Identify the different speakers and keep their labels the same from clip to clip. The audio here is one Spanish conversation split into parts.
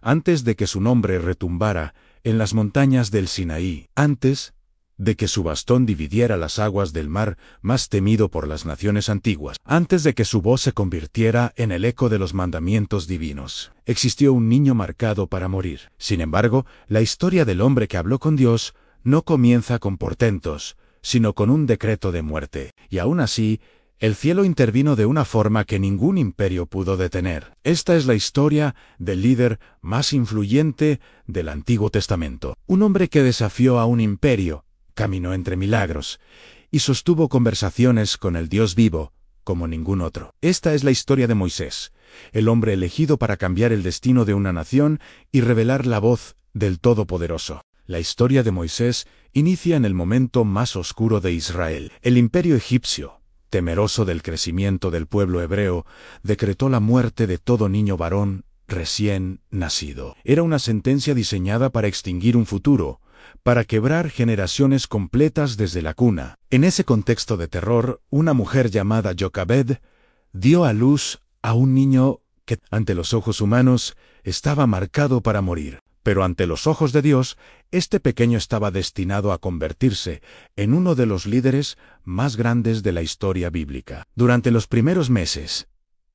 Speaker 1: antes de que su nombre retumbara en las montañas del Sinaí, antes de que su bastón dividiera las aguas del mar más temido por las naciones antiguas, antes de que su voz se convirtiera en el eco de los mandamientos divinos. Existió un niño marcado para morir. Sin embargo, la historia del hombre que habló con Dios no comienza con portentos, sino con un decreto de muerte. Y aún así, el cielo intervino de una forma que ningún imperio pudo detener. Esta es la historia del líder más influyente del Antiguo Testamento. Un hombre que desafió a un imperio, caminó entre milagros, y sostuvo conversaciones con el Dios vivo, como ningún otro. Esta es la historia de Moisés, el hombre elegido para cambiar el destino de una nación y revelar la voz del Todopoderoso. La historia de Moisés inicia en el momento más oscuro de Israel. El imperio egipcio, temeroso del crecimiento del pueblo hebreo, decretó la muerte de todo niño varón recién nacido. Era una sentencia diseñada para extinguir un futuro, para quebrar generaciones completas desde la cuna. En ese contexto de terror, una mujer llamada Jocabed dio a luz a un niño que, ante los ojos humanos, estaba marcado para morir. Pero ante los ojos de Dios, este pequeño estaba destinado a convertirse en uno de los líderes más grandes de la historia bíblica. Durante los primeros meses,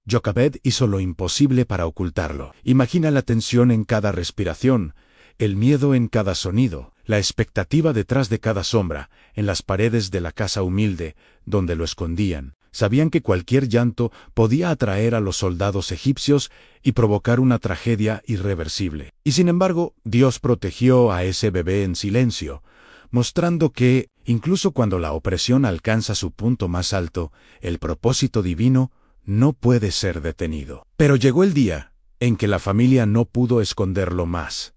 Speaker 1: Jocabed hizo lo imposible para ocultarlo. Imagina la tensión en cada respiración, el miedo en cada sonido, la expectativa detrás de cada sombra, en las paredes de la casa humilde, donde lo escondían. Sabían que cualquier llanto podía atraer a los soldados egipcios y provocar una tragedia irreversible. Y sin embargo, Dios protegió a ese bebé en silencio, mostrando que, incluso cuando la opresión alcanza su punto más alto, el propósito divino no puede ser detenido. Pero llegó el día en que la familia no pudo esconderlo más.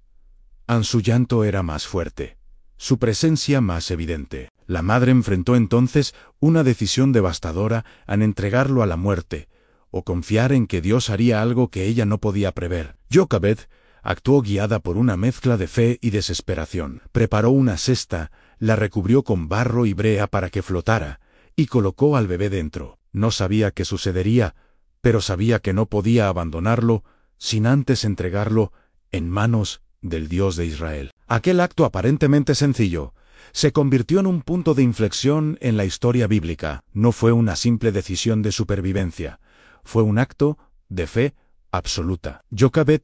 Speaker 1: Su llanto era más fuerte, su presencia más evidente. La madre enfrentó entonces una decisión devastadora al entregarlo a la muerte, o confiar en que Dios haría algo que ella no podía prever. Jocabed actuó guiada por una mezcla de fe y desesperación. Preparó una cesta, la recubrió con barro y brea para que flotara, y colocó al bebé dentro. No sabía qué sucedería, pero sabía que no podía abandonarlo sin antes entregarlo en manos del Dios de Israel. Aquel acto aparentemente sencillo se convirtió en un punto de inflexión en la historia bíblica. No fue una simple decisión de supervivencia, fue un acto de fe absoluta. Jocabed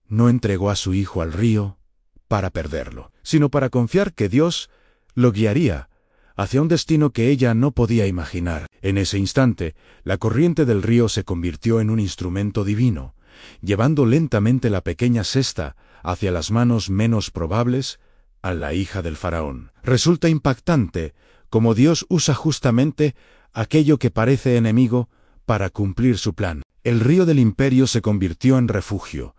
Speaker 1: no entregó a su hijo al río para perderlo, sino para confiar que Dios lo guiaría hacia un destino que ella no podía imaginar. En ese instante, la corriente del río se convirtió en un instrumento divino, llevando lentamente la pequeña cesta hacia las manos menos probables, a la hija del faraón. Resulta impactante cómo Dios usa justamente aquello que parece enemigo para cumplir su plan. El río del imperio se convirtió en refugio,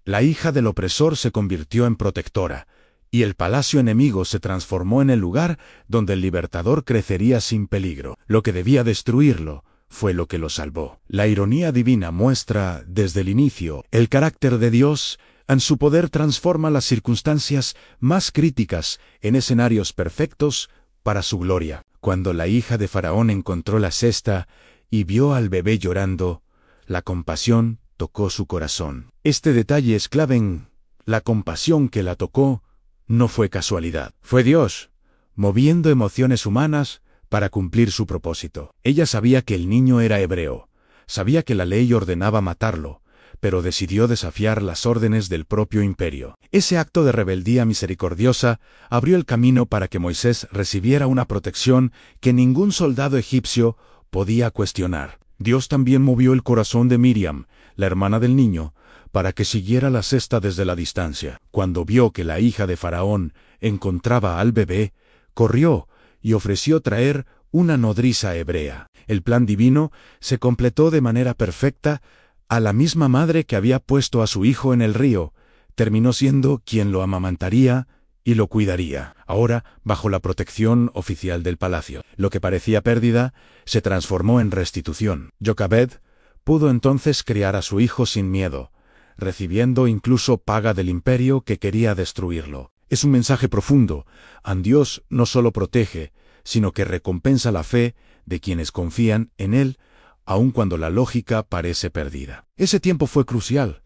Speaker 1: la hija del opresor se convirtió en protectora, y el palacio enemigo se transformó en el lugar donde el libertador crecería sin peligro. Lo que debía destruirlo fue lo que lo salvó. La ironía divina muestra, desde el inicio, el carácter de Dios. En su poder transforma las circunstancias más críticas en escenarios perfectos para su gloria. Cuando la hija de Faraón encontró la cesta y vio al bebé llorando, la compasión tocó su corazón. Este detalle es clave en la compasión que la tocó. No fue casualidad. Fue Dios, moviendo emociones humanas para cumplir su propósito. Ella sabía que el niño era hebreo, sabía que la ley ordenaba matarlo, pero decidió desafiar las órdenes del propio imperio. Ese acto de rebeldía misericordiosa abrió el camino para que Moisés recibiera una protección que ningún soldado egipcio podía cuestionar. Dios también movió el corazón de Miriam, la hermana del niño, para que siguiera la cesta desde la distancia. Cuando vio que la hija de Faraón encontraba al bebé, corrió y ofreció traer una nodriza hebrea. El plan divino se completó de manera perfecta. A la misma madre que había puesto a su hijo en el río, terminó siendo quien lo amamantaría y lo cuidaría. Ahora, bajo la protección oficial del palacio, lo que parecía pérdida se transformó en restitución. Jocabed pudo entonces criar a su hijo sin miedo, recibiendo incluso paga del imperio que quería destruirlo. Es un mensaje profundo. Dios no solo protege, sino que recompensa la fe de quienes confían en Él, aun cuando la lógica parece perdida. Ese tiempo fue crucial,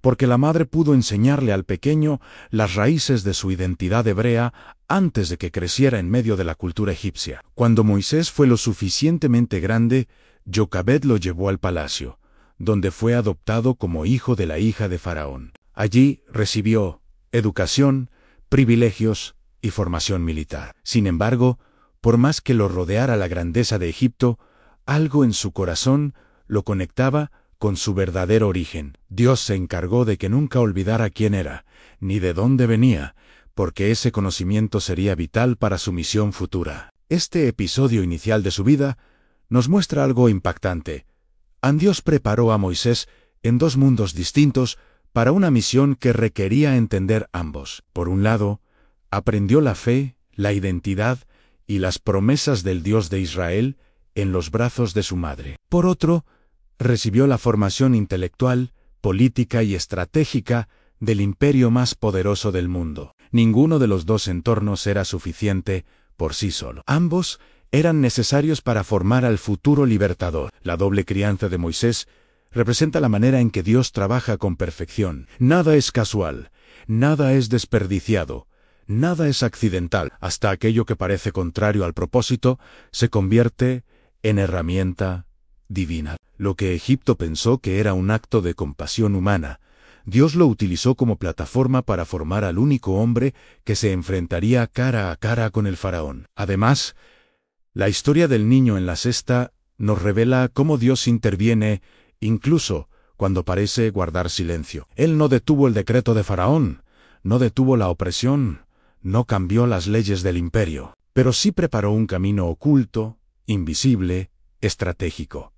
Speaker 1: porque la madre pudo enseñarle al pequeño las raíces de su identidad hebrea antes de que creciera en medio de la cultura egipcia. Cuando Moisés fue lo suficientemente grande, Jocabed lo llevó al palacio, donde fue adoptado como hijo de la hija de Faraón. Allí recibió educación, privilegios y formación militar. Sin embargo, por más que lo rodeara la grandeza de Egipto, algo en su corazón lo conectaba con su verdadero origen. Dios se encargó de que nunca olvidara quién era, ni de dónde venía, porque ese conocimiento sería vital para su misión futura. Este episodio inicial de su vida nos muestra algo impactante. Dios preparó a Moisés en dos mundos distintos para una misión que requería entender ambos. Por un lado, aprendió la fe, la identidad y las promesas del Dios de Israel en los brazos de su madre. Por otro, recibió la formación intelectual, política y estratégica del imperio más poderoso del mundo. Ninguno de los dos entornos era suficiente por sí solo. Ambos eran necesarios para formar al futuro libertador. La doble crianza de Moisés representa la manera en que Dios trabaja con perfección. Nada es casual, nada es desperdiciado, nada es accidental. Hasta aquello que parece contrario al propósito se convierte en herramienta divina. Lo que Egipto pensó que era un acto de compasión humana, Dios lo utilizó como plataforma para formar al único hombre que se enfrentaría cara a cara con el faraón. Además, la historia del niño en la cesta nos revela cómo Dios interviene incluso cuando parece guardar silencio. Él no detuvo el decreto de Faraón, no detuvo la opresión, no cambió las leyes del imperio, pero sí preparó un camino oculto, invisible, estratégico.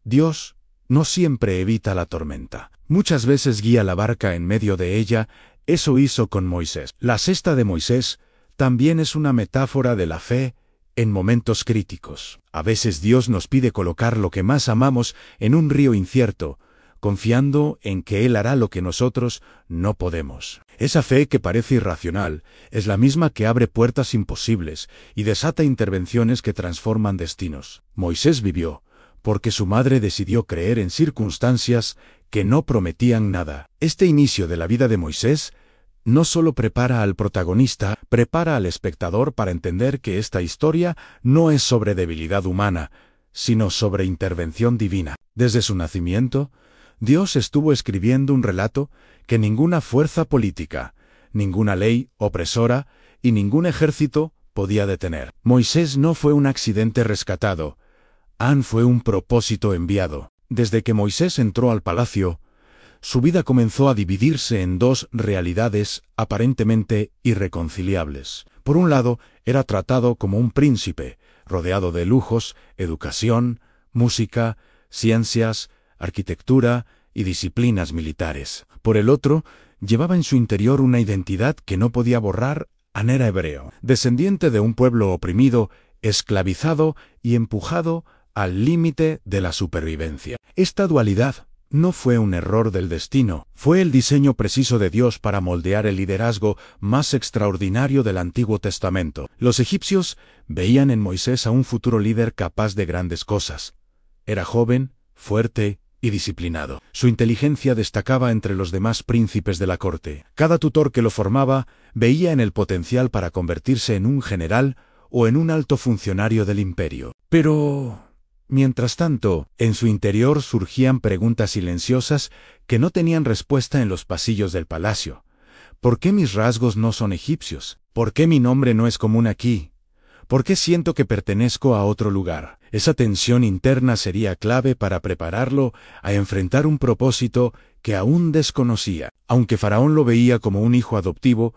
Speaker 1: Dios no siempre evita la tormenta. Muchas veces guía la barca en medio de ella. Eso hizo con Moisés. La cesta de Moisés también es una metáfora de la fe en momentos críticos. A veces Dios nos pide colocar lo que más amamos en un río incierto, confiando en que Él hará lo que nosotros no podemos. Esa fe que parece irracional es la misma que abre puertas imposibles y desata intervenciones que transforman destinos. Moisés vivió porque su madre decidió creer en circunstancias que no prometían nada. Este inicio de la vida de Moisés no solo prepara al protagonista, prepara al espectador para entender que esta historia no es sobre debilidad humana, sino sobre intervención divina. Desde su nacimiento, Dios estuvo escribiendo un relato que ninguna fuerza política, ninguna ley opresora y ningún ejército podía detener. Moisés no fue un accidente rescatado, fue un propósito enviado. Desde que Moisés entró al palacio, su vida comenzó a dividirse en dos realidades aparentemente irreconciliables. Por un lado, era tratado como un príncipe, rodeado de lujos, educación, música, ciencias, arquitectura y disciplinas militares. Por el otro, llevaba en su interior una identidad que no podía borrar. Era hebreo, descendiente de un pueblo oprimido, esclavizado y empujado al límite de la supervivencia. Esta dualidad no fue un error del destino, fue el diseño preciso de Dios para moldear el liderazgo más extraordinario del Antiguo Testamento. Los egipcios veían en Moisés a un futuro líder capaz de grandes cosas. Era joven, fuerte y disciplinado. Su inteligencia destacaba entre los demás príncipes de la corte. Cada tutor que lo formaba veía en el potencial para convertirse en un general o en un alto funcionario del imperio. Pero mientras tanto, en su interior surgían preguntas silenciosas que no tenían respuesta en los pasillos del palacio. ¿Por qué mis rasgos no son egipcios? ¿Por qué mi nombre no es común aquí? ¿Por qué siento que pertenezco a otro lugar? Esa tensión interna sería clave para prepararlo a enfrentar un propósito que aún desconocía. Aunque Faraón lo veía como un hijo adoptivo,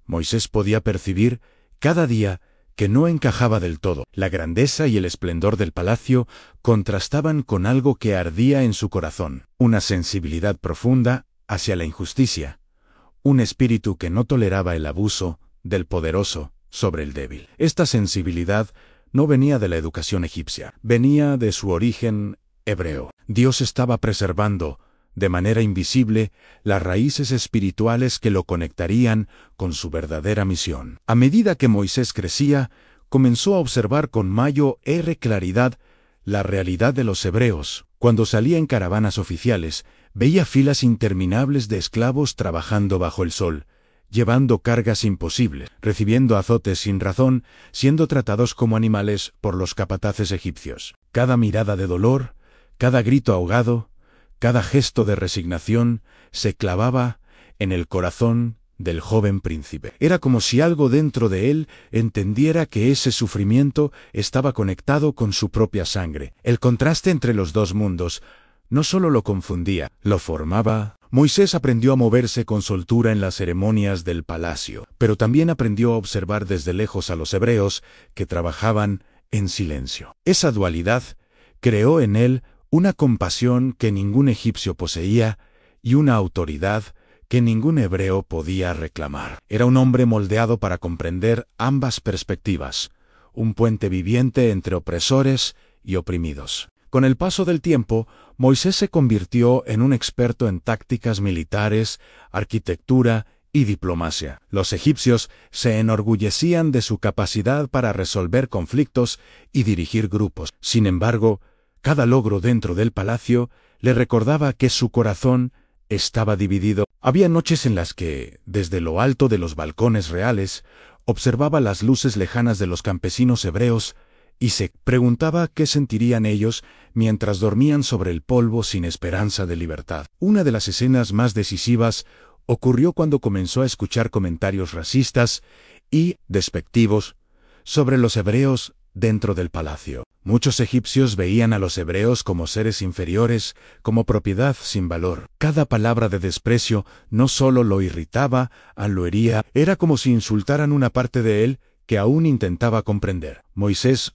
Speaker 1: Moisés podía percibir cada día que no encajaba del todo. La grandeza y el esplendor del palacio contrastaban con algo que ardía en su corazón, una sensibilidad profunda hacia la injusticia, un espíritu que no toleraba el abuso del poderoso sobre el débil. Esta sensibilidad no venía de la educación egipcia, venía de su origen hebreo. Dios estaba preservando, de manera invisible, las raíces espirituales que lo conectarían con su verdadera misión. A medida que Moisés crecía, comenzó a observar con mayor claridad la realidad de los hebreos. Cuando salía en caravanas oficiales, Veía filas interminables de esclavos trabajando bajo el sol, llevando cargas imposibles, recibiendo azotes sin razón, siendo tratados como animales por los capataces egipcios. Cada mirada de dolor, cada grito ahogado, cada gesto de resignación se clavaba en el corazón del joven príncipe. Era como si algo dentro de él entendiera que ese sufrimiento estaba conectado con su propia sangre. El contraste entre los dos mundos no solo lo confundía, lo formaba. Moisés aprendió a moverse con soltura en las ceremonias del palacio, pero también aprendió a observar desde lejos a los hebreos que trabajaban en silencio. Esa dualidad creó en él una compasión que ningún egipcio poseía y una autoridad que ningún hebreo podía reclamar. Era un hombre moldeado para comprender ambas perspectivas, un puente viviente entre opresores y oprimidos. Con el paso del tiempo, Moisés se convirtió en un experto en tácticas militares, arquitectura y diplomacia. Los egipcios se enorgullecían de su capacidad para resolver conflictos y dirigir grupos. Sin embargo, cada logro dentro del palacio le recordaba que su corazón estaba dividido. Había noches en las que, desde lo alto de los balcones reales, observaba las luces lejanas de los campesinos hebreos y se preguntaba qué sentirían ellos mientras dormían sobre el polvo sin esperanza de libertad. Una de las escenas más decisivas ocurrió cuando comenzó a escuchar comentarios racistas y despectivos sobre los hebreos dentro del palacio. Muchos egipcios veían a los hebreos como seres inferiores, como propiedad sin valor. Cada palabra de desprecio no solo lo irritaba, lo hería, era como si insultaran una parte de él que aún intentaba comprender. Moisés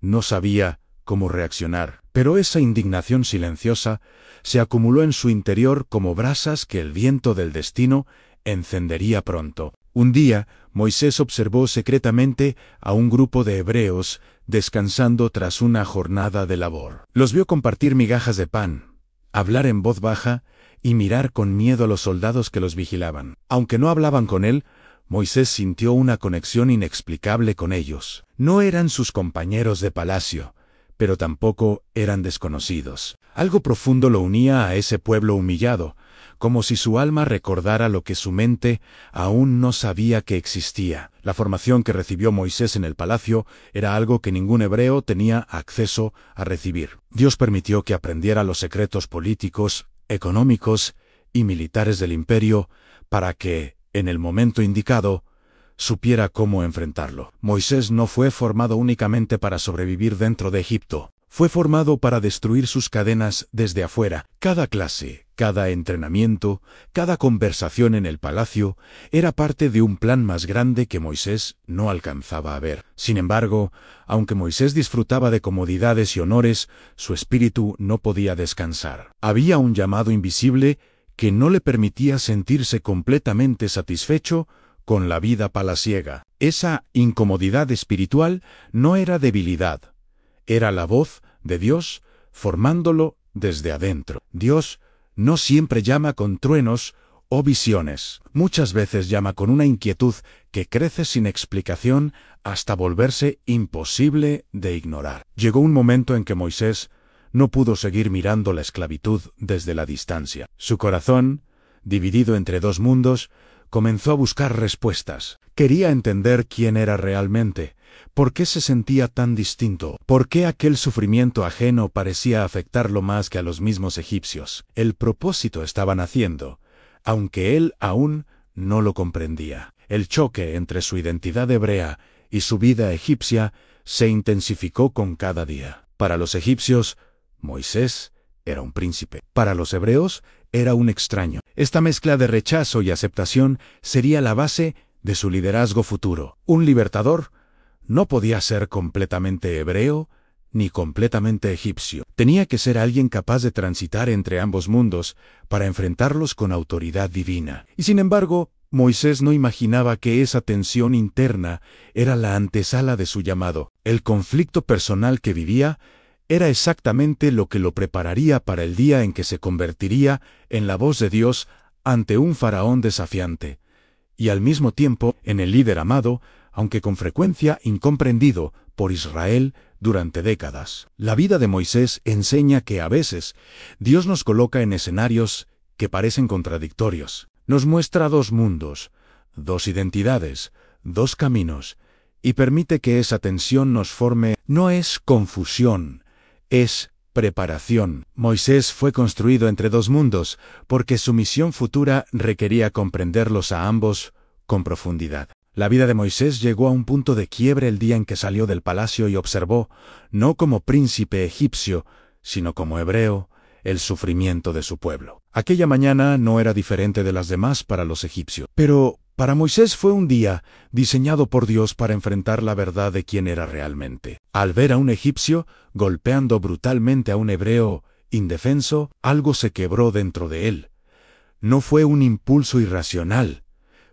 Speaker 1: no sabía cómo reaccionar, pero esa indignación silenciosa se acumuló en su interior como brasas que el viento del destino encendería pronto. Un día, Moisés observó secretamente a un grupo de hebreos descansando tras una jornada de labor. Los vio compartir migajas de pan, hablar en voz baja y mirar con miedo a los soldados que los vigilaban. Aunque no hablaban con él, Moisés sintió una conexión inexplicable con ellos. No eran sus compañeros de palacio, pero tampoco eran desconocidos. Algo profundo lo unía a ese pueblo humillado, como si su alma recordara lo que su mente aún no sabía que existía. La formación que recibió Moisés en el palacio era algo que ningún hebreo tenía acceso a recibir. Dios permitió que aprendiera los secretos políticos, económicos y militares del imperio para que, en el momento indicado, supiera cómo enfrentarlo. Moisés no fue formado únicamente para sobrevivir dentro de Egipto. Fue formado para destruir sus cadenas desde afuera. Cada clase, cada entrenamiento, cada conversación en el palacio era parte de un plan más grande que Moisés no alcanzaba a ver. Sin embargo, aunque Moisés disfrutaba de comodidades y honores, su espíritu no podía descansar. Había un llamado invisible que no le permitía sentirse completamente satisfecho con la vida palaciega. Esa incomodidad espiritual no era debilidad. Era la voz de Dios formándolo desde adentro. Dios no siempre llama con truenos o visiones. Muchas veces llama con una inquietud que crece sin explicación hasta volverse imposible de ignorar. Llegó un momento en que Moisés no pudo seguir mirando la esclavitud desde la distancia. Su corazón, dividido entre dos mundos, comenzó a buscar respuestas. Quería entender quién era realmente. ¿Por qué se sentía tan distinto? ¿Por qué aquel sufrimiento ajeno parecía afectarlo más que a los mismos egipcios? El propósito estaba naciendo, aunque él aún no lo comprendía. El choque entre su identidad hebrea y su vida egipcia se intensificó con cada día. Para los egipcios, Moisés era un príncipe. Para los hebreos, era un extraño. Esta mezcla de rechazo y aceptación sería la base de su liderazgo futuro. Un libertador no podía ser completamente hebreo ni completamente egipcio. Tenía que ser alguien capaz de transitar entre ambos mundos para enfrentarlos con autoridad divina. Y sin embargo, Moisés no imaginaba que esa tensión interna era la antesala de su llamado. El conflicto personal que vivía era exactamente lo que lo prepararía para el día en que se convertiría en la voz de Dios ante un faraón desafiante, y al mismo tiempo en el líder amado aunque con frecuencia incomprendido por Israel durante décadas. La vida de Moisés enseña que a veces Dios nos coloca en escenarios que parecen contradictorios. Nos muestra dos mundos, dos identidades, dos caminos, y permite que esa tensión nos forme. No es confusión, es preparación. Moisés fue construido entre dos mundos porque su misión futura requería comprenderlos a ambos con profundidad. La vida de Moisés llegó a un punto de quiebre el día en que salió del palacio y observó, no como príncipe egipcio, sino como hebreo, el sufrimiento de su pueblo. Aquella mañana no era diferente de las demás para los egipcios, pero para Moisés fue un día diseñado por Dios para enfrentar la verdad de quién era realmente. Al ver a un egipcio golpeando brutalmente a un hebreo indefenso, algo se quebró dentro de él. No fue un impulso irracional.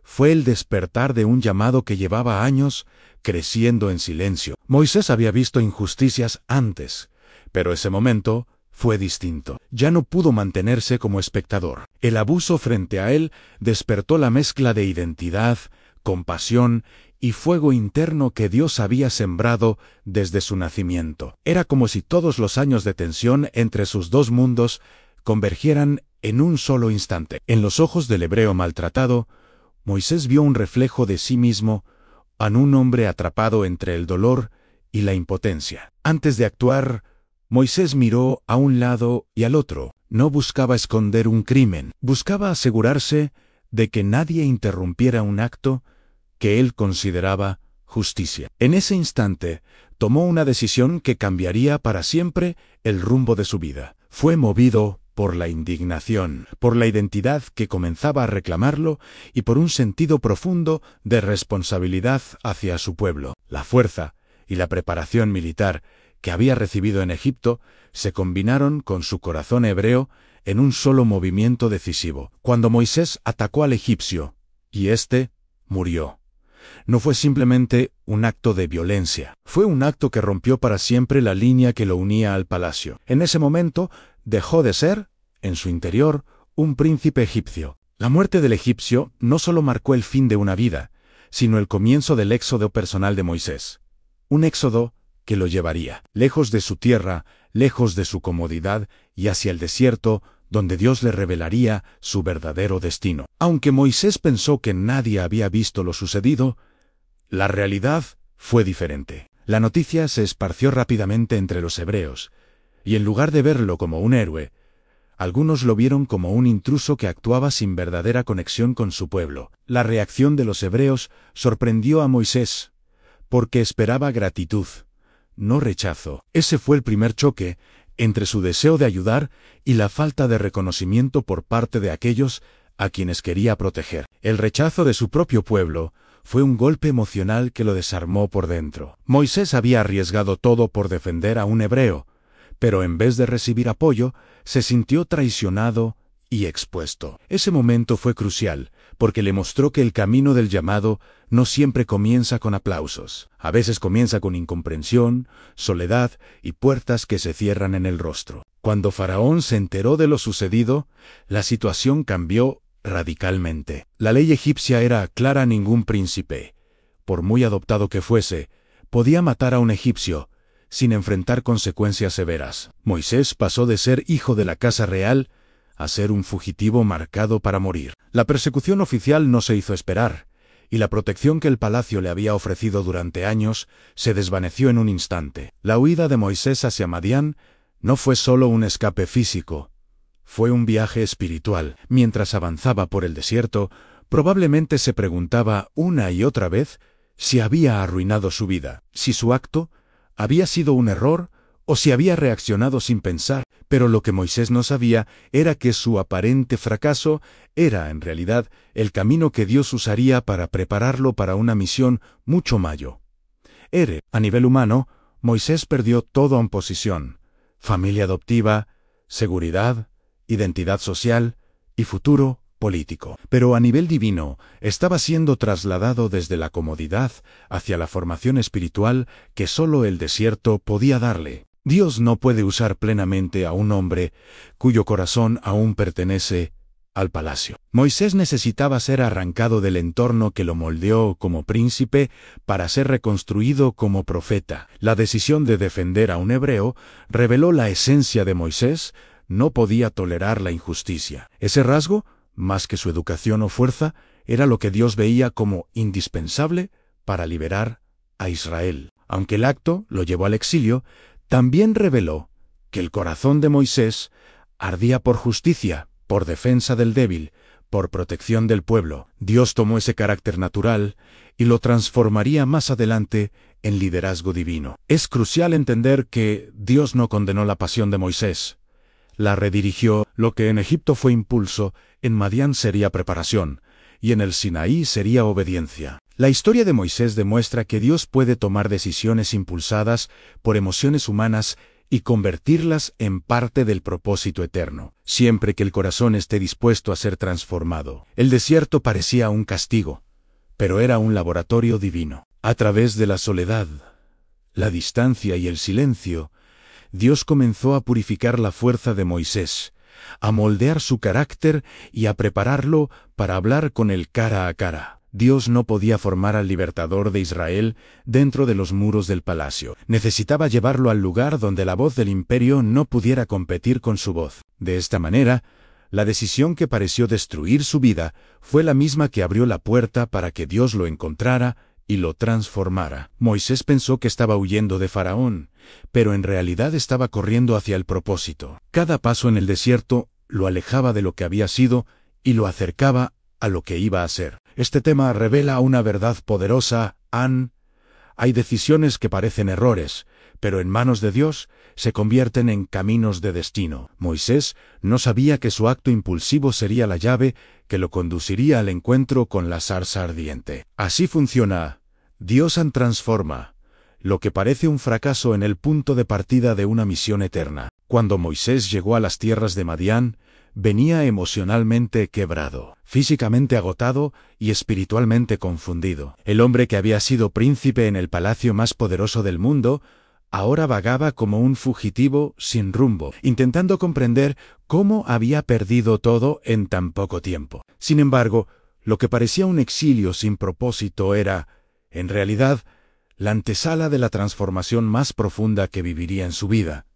Speaker 1: Fue el despertar de un llamado que llevaba años creciendo en silencio. Moisés había visto injusticias antes, pero ese momento fue distinto. Ya no pudo mantenerse como espectador. El abuso frente a él despertó la mezcla de identidad, compasión y fuego interno que Dios había sembrado desde su nacimiento. Era como si todos los años de tensión entre sus dos mundos convergieran en un solo instante. En los ojos del hebreo maltratado, Moisés vio un reflejo de sí mismo en un hombre atrapado entre el dolor y la impotencia. Antes de actuar, Moisés miró a un lado y al otro. No buscaba esconder un crimen, buscaba asegurarse de que nadie interrumpiera un acto que él consideraba justicia. En ese instante, tomó una decisión que cambiaría para siempre el rumbo de su vida. Fue movido por la indignación, por la identidad que comenzaba a reclamarlo y por un sentido profundo de responsabilidad hacia su pueblo. La fuerza y la preparación militar que había recibido en Egipto se combinaron con su corazón hebreo en un solo movimiento decisivo. Cuando Moisés atacó al egipcio, y éste murió, no fue simplemente un acto de violencia, fue un acto que rompió para siempre la línea que lo unía al palacio. En ese momento, dejó de ser, en su interior, un príncipe egipcio. La muerte del egipcio no solo marcó el fin de una vida, sino el comienzo del éxodo personal de Moisés. Un éxodo que lo llevaría lejos de su tierra, lejos de su comodidad y hacia el desierto, donde Dios le revelaría su verdadero destino. Aunque Moisés pensó que nadie había visto lo sucedido, la realidad fue diferente. La noticia se esparció rápidamente entre los hebreos, y en lugar de verlo como un héroe, algunos lo vieron como un intruso que actuaba sin verdadera conexión con su pueblo. La reacción de los hebreos sorprendió a Moisés, porque esperaba gratitud, no rechazo. Ese fue el primer choque entre su deseo de ayudar y la falta de reconocimiento por parte de aquellos a quienes quería proteger. El rechazo de su propio pueblo fue un golpe emocional que lo desarmó por dentro. Moisés había arriesgado todo por defender a un hebreo, pero en vez de recibir apoyo, se sintió traicionado y expuesto. Ese momento fue crucial, porque le mostró que el camino del llamado no siempre comienza con aplausos. A veces comienza con incomprensión, soledad y puertas que se cierran en el rostro. Cuando Faraón se enteró de lo sucedido, la situación cambió radicalmente. La ley egipcia era clara: ningún príncipe, por muy adoptado que fuese, podía matar a un egipcio sin enfrentar consecuencias severas. Moisés pasó de ser hijo de la casa real a ser un fugitivo marcado para morir. La persecución oficial no se hizo esperar, y la protección que el palacio le había ofrecido durante años se desvaneció en un instante. La huida de Moisés hacia Madián no fue solo un escape físico, fue un viaje espiritual. Mientras avanzaba por el desierto, probablemente se preguntaba una y otra vez si había arruinado su vida, si su acto había sido un error o si había reaccionado sin pensar. Pero lo que Moisés no sabía era que su aparente fracaso era, en realidad, el camino que Dios usaría para prepararlo para una misión mucho mayor. A nivel humano, Moisés perdió todo en posición: familia adoptiva, seguridad, identidad social y futuro político. Pero a nivel divino, estaba siendo trasladado desde la comodidad hacia la formación espiritual que solo el desierto podía darle. Dios no puede usar plenamente a un hombre cuyo corazón aún pertenece al palacio. Moisés necesitaba ser arrancado del entorno que lo moldeó como príncipe para ser reconstruido como profeta. La decisión de defender a un hebreo reveló la esencia de Moisés. No podía tolerar la injusticia. Ese rasgo, más que su educación o fuerza, era lo que Dios veía como indispensable para liberar a Israel. Aunque el acto lo llevó al exilio, también reveló que el corazón de Moisés ardía por justicia, por defensa del débil, por protección del pueblo. Dios tomó ese carácter natural y lo transformaría más adelante en liderazgo divino. Es crucial entender que Dios no condenó la pasión de Moisés. La redirigió. Lo que en Egipto fue impulso, en Madián sería preparación, y en el Sinaí sería obediencia. La historia de Moisés demuestra que Dios puede tomar decisiones impulsadas por emociones humanas y convertirlas en parte del propósito eterno, siempre que el corazón esté dispuesto a ser transformado. El desierto parecía un castigo, pero era un laboratorio divino. A través de la soledad, la distancia y el silencio, Dios comenzó a purificar la fuerza de Moisés, a moldear su carácter y a prepararlo para hablar con él cara a cara. Dios no podía formar al libertador de Israel dentro de los muros del palacio. Necesitaba llevarlo al lugar donde la voz del imperio no pudiera competir con su voz. De esta manera, la decisión que pareció destruir su vida fue la misma que abrió la puerta para que Dios lo encontrara y lo transformara. Moisés pensó que estaba huyendo de Faraón, pero en realidad estaba corriendo hacia el propósito. Cada paso en el desierto lo alejaba de lo que había sido y lo acercaba a lo que iba a ser. Este tema revela una verdad poderosa. Hay decisiones que parecen errores, pero en manos de Dios se convierten en caminos de destino. Moisés no sabía que su acto impulsivo sería la llave que lo conduciría al encuentro con la zarza ardiente. Así funciona. Dios transforma lo que parece un fracaso en el punto de partida de una misión eterna. Cuando Moisés llegó a las tierras de Madián, venía emocionalmente quebrado, físicamente agotado y espiritualmente confundido. El hombre que había sido príncipe en el palacio más poderoso del mundo, ahora vagaba como un fugitivo sin rumbo, intentando comprender cómo había perdido todo en tan poco tiempo. Sin embargo, lo que parecía un exilio sin propósito era, en realidad, la antesala de la transformación más profunda que viviría en su vida.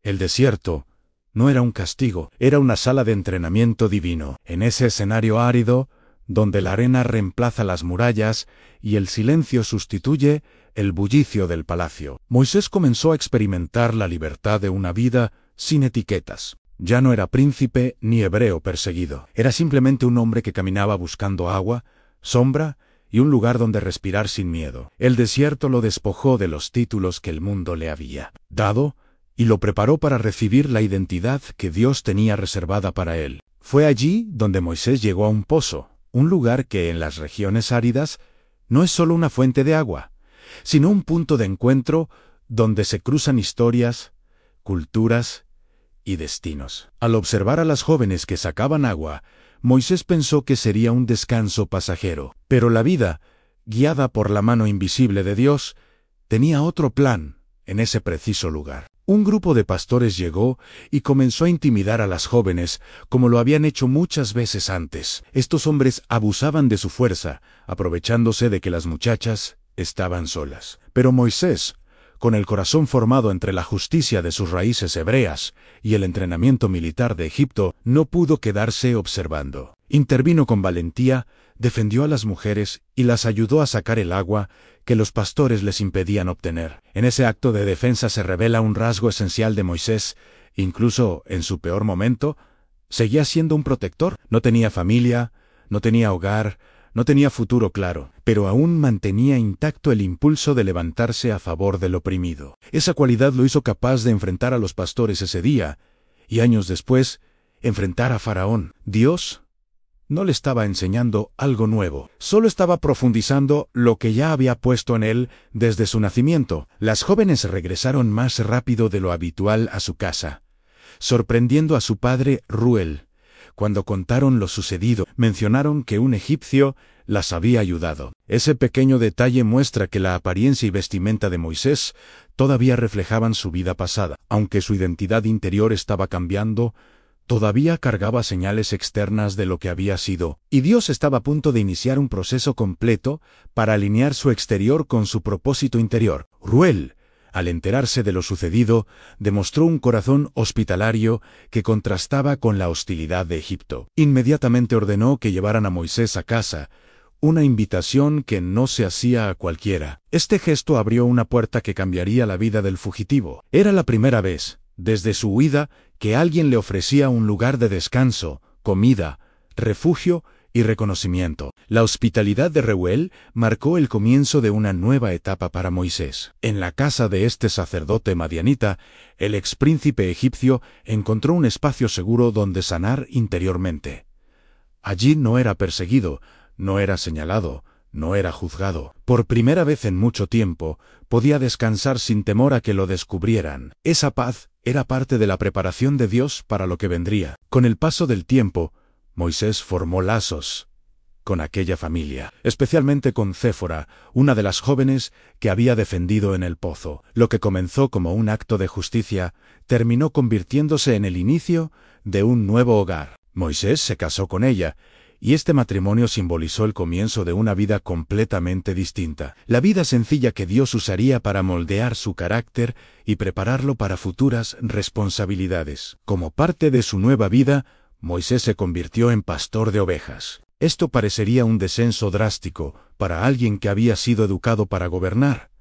Speaker 1: El desierto no era un castigo, era una sala de entrenamiento divino. En ese escenario árido, donde la arena reemplaza las murallas y el silencio sustituye el bullicio del palacio, Moisés comenzó a experimentar la libertad de una vida sin etiquetas. Ya no era príncipe ni hebreo perseguido. Era simplemente un hombre que caminaba buscando agua, sombra y un lugar donde respirar sin miedo. El desierto lo despojó de los títulos que el mundo le había dado y lo preparó para recibir la identidad que Dios tenía reservada para él. Fue allí donde Moisés llegó a un pozo, un lugar que en las regiones áridas no es solo una fuente de agua, sino un punto de encuentro donde se cruzan historias, culturas y destinos. Al observar a las jóvenes que sacaban agua, Moisés pensó que sería un descanso pasajero, pero la vida, guiada por la mano invisible de Dios, tenía otro plan en ese preciso lugar. Un grupo de pastores llegó y comenzó a intimidar a las jóvenes, como lo habían hecho muchas veces antes. Estos hombres abusaban de su fuerza, aprovechándose de que las muchachas estaban solas. Pero Moisés, con el corazón formado entre la justicia de sus raíces hebreas y el entrenamiento militar de Egipto, no pudo quedarse observando. Intervino con valentía, defendió a las mujeres y las ayudó a sacar el agua que los pastores les impedían obtener. En ese acto de defensa se revela un rasgo esencial de Moisés. Incluso en su peor momento, seguía siendo un protector. No tenía familia, no tenía hogar, no tenía futuro claro, pero aún mantenía intacto el impulso de levantarse a favor del oprimido. Esa cualidad lo hizo capaz de enfrentar a los pastores ese día, y años después, enfrentar a Faraón. Dios no le estaba enseñando algo nuevo, solo estaba profundizando lo que ya había puesto en él desde su nacimiento. Las jóvenes regresaron más rápido de lo habitual a su casa, sorprendiendo a su padre Ruel. Cuando contaron lo sucedido, mencionaron que un egipcio las había ayudado. Ese pequeño detalle muestra que la apariencia y vestimenta de Moisés todavía reflejaban su vida pasada. Aunque su identidad interior estaba cambiando, todavía cargaba señales externas de lo que había sido, y Dios estaba a punto de iniciar un proceso completo para alinear su exterior con su propósito interior. Reuel, al enterarse de lo sucedido, demostró un corazón hospitalario que contrastaba con la hostilidad de Egipto. Inmediatamente ordenó que llevaran a Moisés a casa, una invitación que no se hacía a cualquiera. Este gesto abrió una puerta que cambiaría la vida del fugitivo. Era la primera vez, desde su huida, que alguien le ofrecía un lugar de descanso, comida, refugio y reconocimiento. La hospitalidad de Reuel marcó el comienzo de una nueva etapa para Moisés. En la casa de este sacerdote madianita, el expríncipe egipcio encontró un espacio seguro donde sanar interiormente. Allí no era perseguido, no era señalado, no era juzgado. Por primera vez en mucho tiempo, podía descansar sin temor a que lo descubrieran. Esa paz era parte de la preparación de Dios para lo que vendría. Con el paso del tiempo, Moisés formó lazos con aquella familia, especialmente con Séfora, una de las jóvenes que había defendido en el pozo. Lo que comenzó como un acto de justicia, terminó convirtiéndose en el inicio de un nuevo hogar. Moisés se casó con ella, y este matrimonio simbolizó el comienzo de una vida completamente distinta. La vida sencilla que Dios usaría para moldear su carácter y prepararlo para futuras responsabilidades. Como parte de su nueva vida, Moisés se convirtió en pastor de ovejas. Esto parecería un descenso drástico para alguien que había sido educado para gobernar.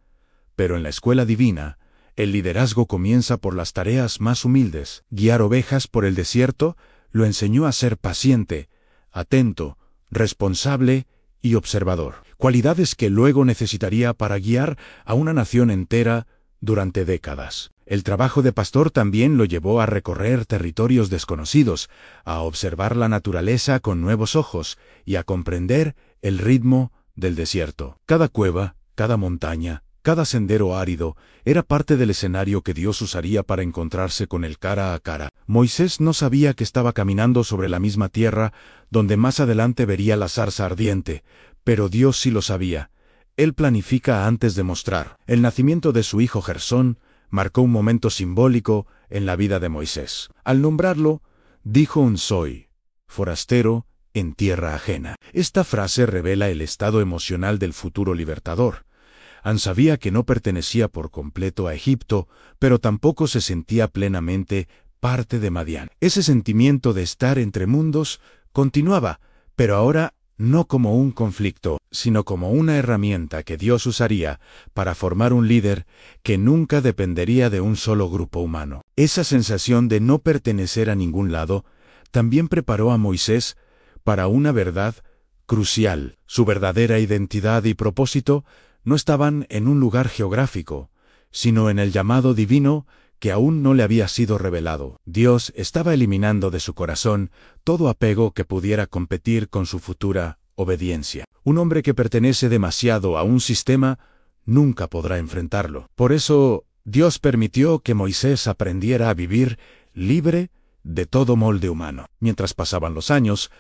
Speaker 1: Pero en la escuela divina, el liderazgo comienza por las tareas más humildes. Guiar ovejas por el desierto lo enseñó a ser paciente, atento, responsable y observador. Cualidades que luego necesitaría para guiar a una nación entera durante décadas. El trabajo de pastor también lo llevó a recorrer territorios desconocidos, a observar la naturaleza con nuevos ojos y a comprender el ritmo del desierto. Cada cueva, cada montaña, cada sendero árido era parte del escenario que Dios usaría para encontrarse con él cara a cara. Moisés no sabía que estaba caminando sobre la misma tierra donde más adelante vería la zarza ardiente, pero Dios sí lo sabía. Él planifica antes de mostrar. El nacimiento de su hijo Gersón marcó un momento simbólico en la vida de Moisés. Al nombrarlo, dijo un soy, forastero en tierra ajena. Esta frase revela el estado emocional del futuro libertador. Sabía que no pertenecía por completo a Egipto, pero tampoco se sentía plenamente parte de Madián. Ese sentimiento de estar entre mundos continuaba, pero ahora no como un conflicto, sino como una herramienta que Dios usaría para formar un líder que nunca dependería de un solo grupo humano. Esa sensación de no pertenecer a ningún lado también preparó a Moisés para una verdad crucial. Su verdadera identidad y propósito no estaban en un lugar geográfico, sino en el llamado divino que aún no le había sido revelado. Dios estaba eliminando de su corazón todo apego que pudiera competir con su futura obediencia. Un hombre que pertenece demasiado a un sistema nunca podrá enfrentarlo. Por eso, Dios permitió que Moisés aprendiera a vivir libre de todo molde humano. Mientras pasaban los años,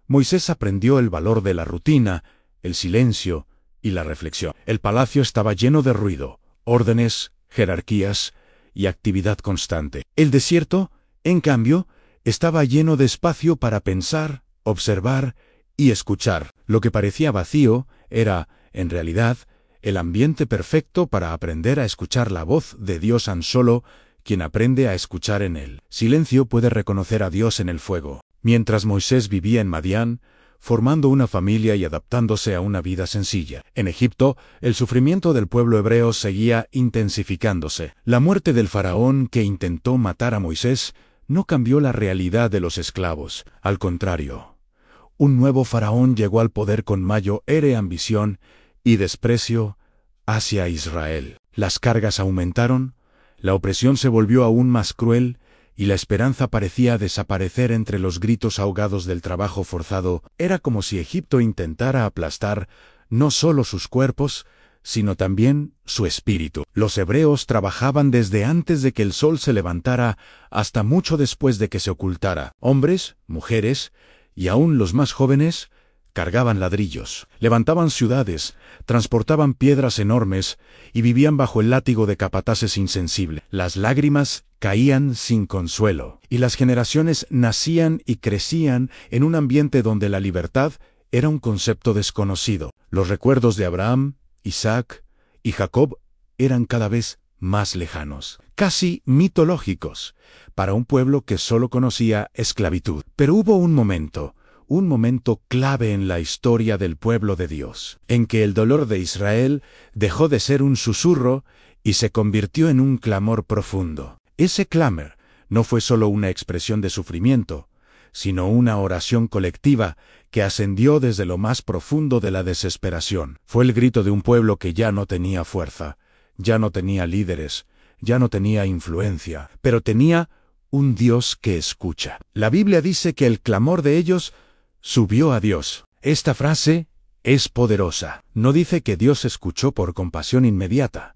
Speaker 1: Moisés aprendió el valor de la rutina, el silencio y la reflexión. El palacio estaba lleno de ruido, órdenes, jerarquías y actividad constante. El desierto, en cambio, estaba lleno de espacio para pensar, observar y escuchar. Lo que parecía vacío era, en realidad, el ambiente perfecto para aprender a escuchar la voz de Dios. Solo quien aprende a escuchar en él. Silencio puede reconocer a Dios en el fuego. Mientras Moisés vivía en Madián, formando una familia y adaptándose a una vida sencilla. En Egipto, el sufrimiento del pueblo hebreo seguía intensificándose. La muerte del faraón que intentó matar a Moisés no cambió la realidad de los esclavos. Al contrario, un nuevo faraón llegó al poder con mayor ambición y desprecio hacia Israel. Las cargas aumentaron, la opresión se volvió aún más cruel, y la esperanza parecía desaparecer entre los gritos ahogados del trabajo forzado. Era como si Egipto intentara aplastar no solo sus cuerpos, sino también su espíritu. Los hebreos trabajaban desde antes de que el sol se levantara hasta mucho después de que se ocultara. Hombres, mujeres y aún los más jóvenes cargaban ladrillos, levantaban ciudades, transportaban piedras enormes y vivían bajo el látigo de capataces insensibles. Las lágrimas caían sin consuelo, y las generaciones nacían y crecían en un ambiente donde la libertad era un concepto desconocido. Los recuerdos de Abraham, Isaac y Jacob eran cada vez más lejanos, casi mitológicos, para un pueblo que solo conocía esclavitud. Pero hubo un momento clave en la historia del pueblo de Dios, en que el dolor de Israel dejó de ser un susurro y se convirtió en un clamor profundo. Ese clamor no fue solo una expresión de sufrimiento, sino una oración colectiva que ascendió desde lo más profundo de la desesperación. Fue el grito de un pueblo que ya no tenía fuerza, ya no tenía líderes, ya no tenía influencia, pero tenía un Dios que escucha. La Biblia dice que el clamor de ellos subió a Dios. Esta frase es poderosa. No dice que Dios escuchó por compasión inmediata.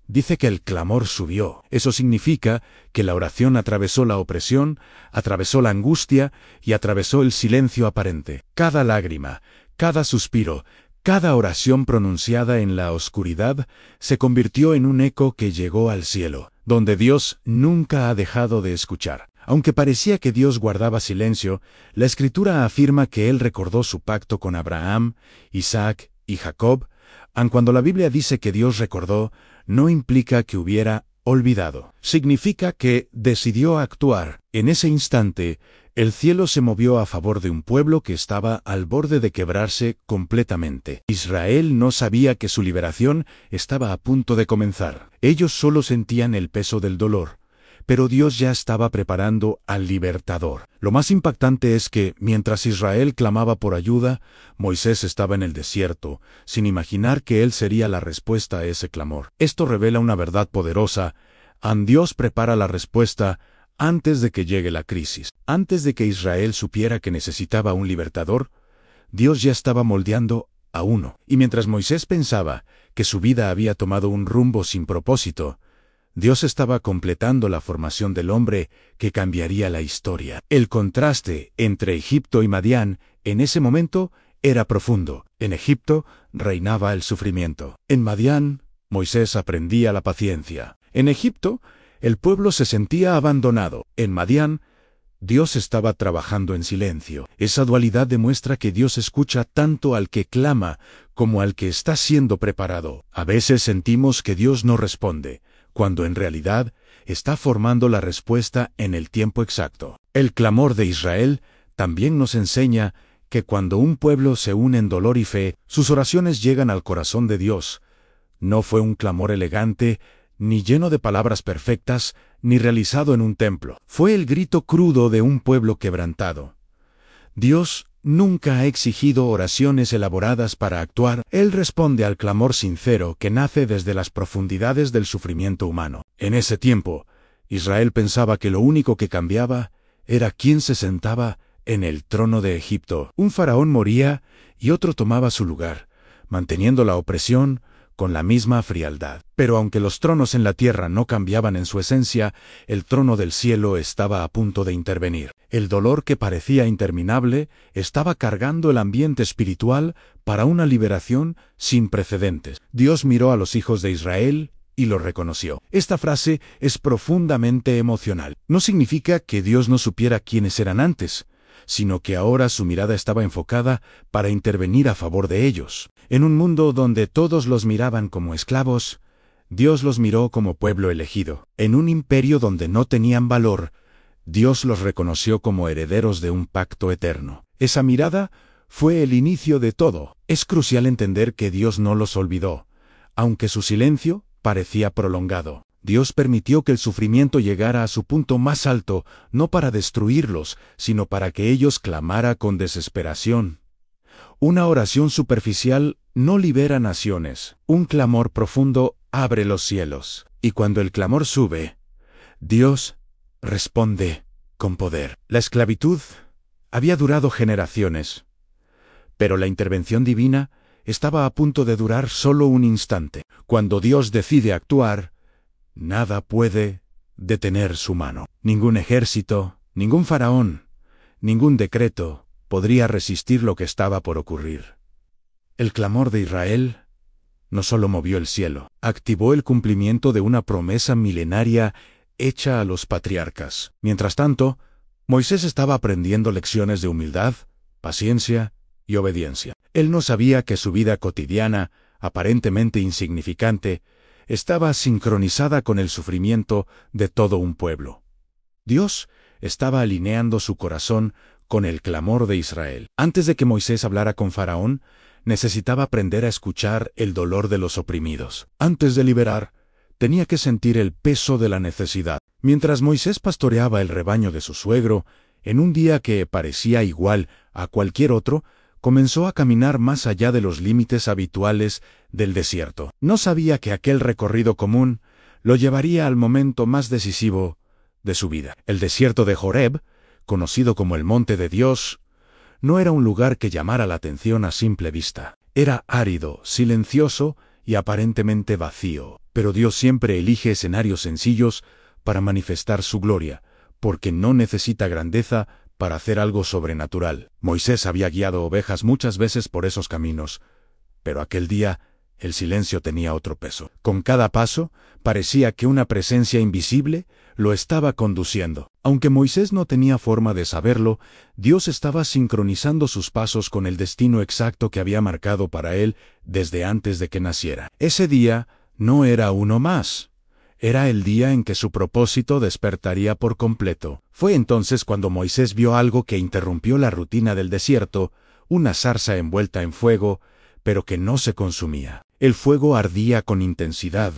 Speaker 1: Dice que el clamor subió. Eso significa que la oración atravesó la opresión, atravesó la angustia y atravesó el silencio aparente. Cada lágrima, cada suspiro, cada oración pronunciada en la oscuridad se convirtió en un eco que llegó al cielo, donde Dios nunca ha dejado de escuchar. Aunque parecía que Dios guardaba silencio, la Escritura afirma que Él recordó su pacto con Abraham, Isaac y Jacob. Aun cuando la Biblia dice que Dios recordó, no implica que hubiera olvidado. Significa que decidió actuar. En ese instante, el cielo se movió a favor de un pueblo que estaba al borde de quebrarse completamente. Israel no sabía que su liberación estaba a punto de comenzar. Ellos solo sentían el peso del dolor. Pero Dios ya estaba preparando al libertador. Lo más impactante es que, mientras Israel clamaba por ayuda, Moisés estaba en el desierto, sin imaginar que él sería la respuesta a ese clamor. Esto revela una verdad poderosa. Dios prepara la respuesta antes de que llegue la crisis. Antes de que Israel supiera que necesitaba un libertador, Dios ya estaba moldeando a uno. Y mientras Moisés pensaba que su vida había tomado un rumbo sin propósito, Dios estaba completando la formación del hombre que cambiaría la historia. El contraste entre Egipto y Madián en ese momento era profundo. En Egipto reinaba el sufrimiento. En Madián, Moisés aprendía la paciencia. En Egipto, el pueblo se sentía abandonado. En Madián, Dios estaba trabajando en silencio. Esa dualidad demuestra que Dios escucha tanto al que clama como al que está siendo preparado. A veces sentimos que Dios no responde, cuando en realidad está formando la respuesta en el tiempo exacto. El clamor de Israel también nos enseña que cuando un pueblo se une en dolor y fe, sus oraciones llegan al corazón de Dios. No fue un clamor elegante, ni lleno de palabras perfectas, ni realizado en un templo. Fue el grito crudo de un pueblo quebrantado. Dios nunca ha exigido oraciones elaboradas para actuar. Él responde al clamor sincero que nace desde las profundidades del sufrimiento humano. En ese tiempo, Israel pensaba que lo único que cambiaba era quién se sentaba en el trono de Egipto. Un faraón moría y otro tomaba su lugar, manteniendo la opresión con la misma frialdad. Pero aunque los tronos en la tierra no cambiaban en su esencia, el trono del cielo estaba a punto de intervenir. El dolor que parecía interminable estaba cargando el ambiente espiritual para una liberación sin precedentes. Dios miró a los hijos de Israel y los reconoció. Esta frase es profundamente emocional. No significa que Dios no supiera quiénes eran antes, sino que ahora su mirada estaba enfocada para intervenir a favor de ellos. En un mundo donde todos los miraban como esclavos, Dios los miró como pueblo elegido. En un imperio donde no tenían valor, Dios los reconoció como herederos de un pacto eterno. Esa mirada fue el inicio de todo. Es crucial entender que Dios no los olvidó, aunque su silencio parecía prolongado. Dios permitió que el sufrimiento llegara a su punto más alto, no para destruirlos, sino para que ellos clamara con desesperación. Una oración superficial no libera naciones. Un clamor profundo abre los cielos. Y cuando el clamor sube, Dios responde con poder. La esclavitud había durado generaciones, pero la intervención divina estaba a punto de durar solo un instante. Cuando Dios decide actuar, nada puede detener su mano. Ningún ejército, ningún faraón, ningún decreto podría resistir lo que estaba por ocurrir. El clamor de Israel no solo movió el cielo, activó el cumplimiento de una promesa milenaria hecha a los patriarcas. Mientras tanto, Moisés estaba aprendiendo lecciones de humildad, paciencia y obediencia. Él no sabía que su vida cotidiana, aparentemente insignificante, estaba sincronizada con el sufrimiento de todo un pueblo. Dios estaba alineando su corazón con el clamor de Israel. Antes de que Moisés hablara con Faraón, necesitaba aprender a escuchar el dolor de los oprimidos. Antes de liberar, tenía que sentir el peso de la necesidad. Mientras Moisés pastoreaba el rebaño de su suegro, en un día que parecía igual a cualquier otro, comenzó a caminar más allá de los límites habituales del desierto. No sabía que aquel recorrido común lo llevaría al momento más decisivo de su vida. El desierto de Joreb, conocido como el Monte de Dios, no era un lugar que llamara la atención a simple vista. Era árido, silencioso y aparentemente vacío. Pero Dios siempre elige escenarios sencillos para manifestar su gloria, porque no necesita grandeza para hacer algo sobrenatural. Moisés había guiado ovejas muchas veces por esos caminos, pero aquel día el silencio tenía otro peso. Con cada paso, parecía que una presencia invisible lo estaba conduciendo. Aunque Moisés no tenía forma de saberlo, Dios estaba sincronizando sus pasos con el destino exacto que había marcado para él desde antes de que naciera. Ese día no era uno más. Era el día en que su propósito despertaría por completo. Fue entonces cuando Moisés vio algo que interrumpió la rutina del desierto, una zarza envuelta en fuego, pero que no se consumía. El fuego ardía con intensidad,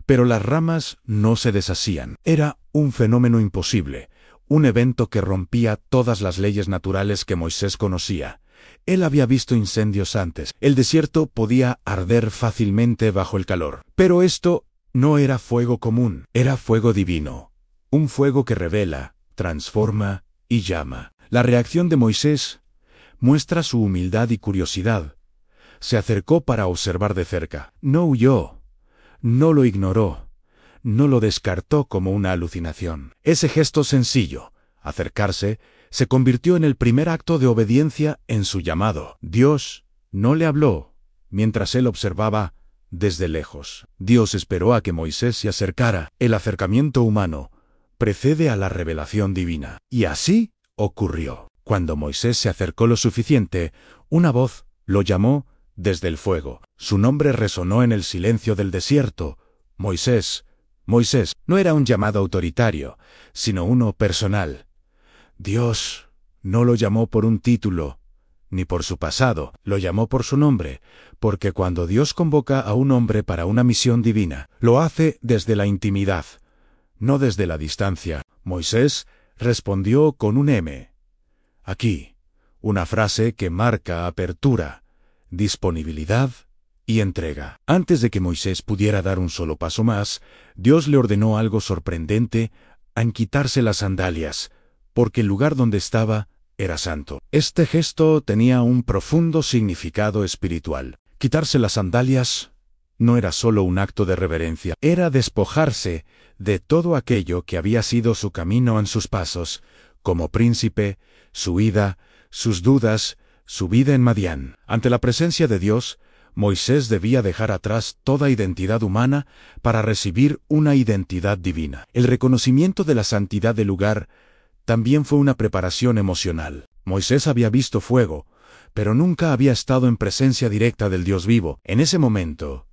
Speaker 1: pero las ramas no se deshacían. Era un fenómeno imposible, un evento que rompía todas las leyes naturales que Moisés conocía. Él había visto incendios antes. El desierto podía arder fácilmente bajo el calor. Pero esto no era fuego común, era fuego divino. Un fuego que revela, transforma y llama. La reacción de Moisés muestra su humildad y curiosidad. Se acercó para observar de cerca. No huyó, no lo ignoró, no lo descartó como una alucinación. Ese gesto sencillo, acercarse, se convirtió en el primer acto de obediencia en su llamado. Dios no le habló mientras él observaba desde lejos. Dios esperó a que Moisés se acercara. El acercamiento humano precede a la revelación divina. Y así ocurrió. Cuando Moisés se acercó lo suficiente, una voz lo llamó desde el fuego. Su nombre resonó en el silencio del desierto. Moisés, Moisés. No era un llamado autoritario, sino uno personal. Dios no lo llamó por un título, ni por su pasado, lo llamó por su nombre, porque cuando Dios convoca a un hombre para una misión divina, lo hace desde la intimidad, no desde la distancia. Moisés respondió con un M. Aquí, una frase que marca apertura, disponibilidad y entrega. Antes de que Moisés pudiera dar un solo paso más, Dios le ordenó algo sorprendente: en quitarse las sandalias, porque el lugar donde estaba era santo. Este gesto tenía un profundo significado espiritual. Quitarse las sandalias no era solo un acto de reverencia, era despojarse de todo aquello que había sido su camino en sus pasos, como príncipe, su ida, sus dudas, su vida en Madián. Ante la presencia de Dios, Moisés debía dejar atrás toda identidad humana para recibir una identidad divina. El reconocimiento de la santidad del lugar también fue una preparación emocional. Moisés había visto fuego, pero nunca había estado en presencia directa del Dios vivo. En ese momento,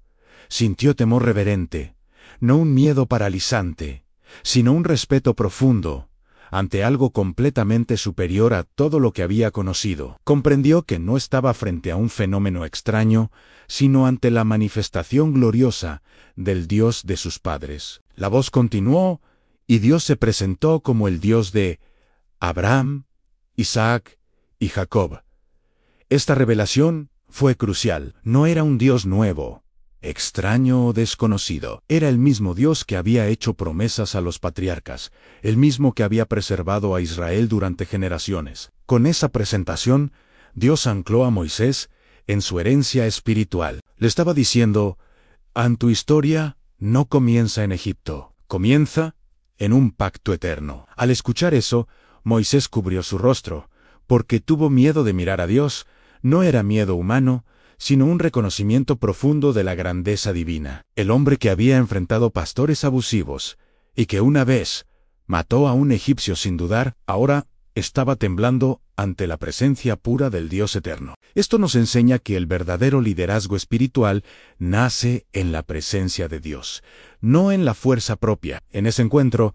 Speaker 1: sintió temor reverente, no un miedo paralizante, sino un respeto profundo ante algo completamente superior a todo lo que había conocido. Comprendió que no estaba frente a un fenómeno extraño, sino ante la manifestación gloriosa del Dios de sus padres. La voz continuó, y Dios se presentó como el Dios de Abraham, Isaac y Jacob. Esta revelación fue crucial. No era un Dios nuevo, extraño o desconocido. Era el mismo Dios que había hecho promesas a los patriarcas, el mismo que había preservado a Israel durante generaciones. Con esa presentación, Dios ancló a Moisés en su herencia espiritual. Le estaba diciendo: tu historia no comienza en Egipto, comienza en un pacto eterno. Al escuchar eso, Moisés cubrió su rostro, porque tuvo miedo de mirar a Dios. No era miedo humano, sino un reconocimiento profundo de la grandeza divina. El hombre que había enfrentado pastores abusivos, y que una vez mató a un egipcio sin dudar, ahora estaba temblando ante la presencia pura del Dios eterno. Esto nos enseña que el verdadero liderazgo espiritual nace en la presencia de Dios, no en la fuerza propia. En ese encuentro,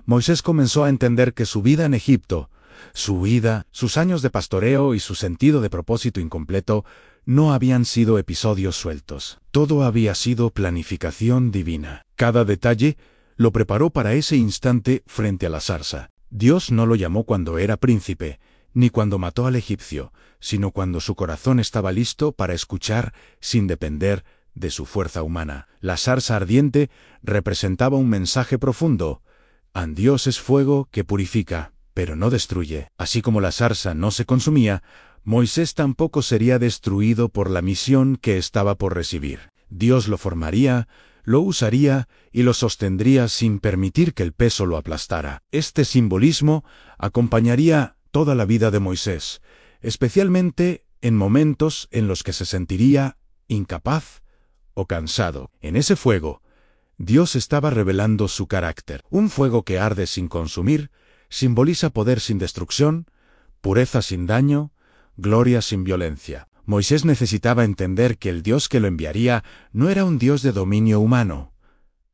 Speaker 1: Moisés comenzó a entender que su vida en Egipto, sus años de pastoreo y su sentido de propósito incompleto no habían sido episodios sueltos. Todo había sido planificación divina. Cada detalle lo preparó para ese instante frente a la zarza. Dios no lo llamó cuando era príncipe, ni cuando mató al egipcio, sino cuando su corazón estaba listo para escuchar sin depender de su fuerza humana. La zarza ardiente representaba un mensaje profundo. Dios es fuego que purifica, pero no destruye. Así como la zarza no se consumía, Moisés tampoco sería destruido por la misión que estaba por recibir. Dios lo formaría, lo usaría y lo sostendría sin permitir que el peso lo aplastara. Este simbolismo acompañaría toda la vida de Moisés, especialmente en momentos en los que se sentiría incapaz o cansado. En ese fuego, Dios estaba revelando su carácter. Un fuego que arde sin consumir simboliza poder sin destrucción, pureza sin daño, gloria sin violencia. Moisés necesitaba entender que el Dios que lo enviaría no era un Dios de dominio humano,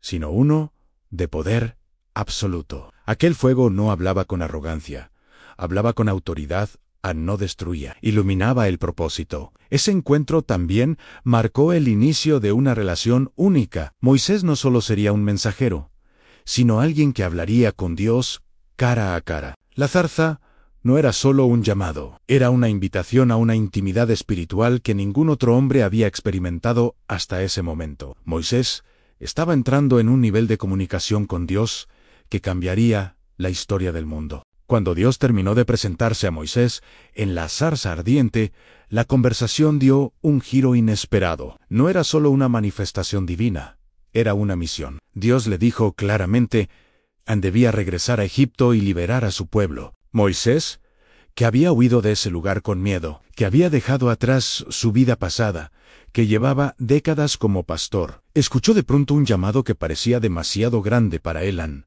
Speaker 1: sino uno de poder absoluto. Aquel fuego no hablaba con arrogancia, hablaba con autoridad, no destruía, iluminaba el propósito. Ese encuentro también marcó el inicio de una relación única. Moisés no solo sería un mensajero, sino alguien que hablaría con Dios cara a cara. La zarza no era solo un llamado, era una invitación a una intimidad espiritual que ningún otro hombre había experimentado hasta ese momento. Moisés estaba entrando en un nivel de comunicación con Dios que cambiaría la historia del mundo. Cuando Dios terminó de presentarse a Moisés en la zarza ardiente, la conversación dio un giro inesperado. No era solo una manifestación divina, era una misión. Dios le dijo claramente, debía regresar a Egipto y liberar a su pueblo. Moisés, que había huido de ese lugar con miedo, que había dejado atrás su vida pasada, que llevaba décadas como pastor, escuchó de pronto un llamado que parecía demasiado grande para él.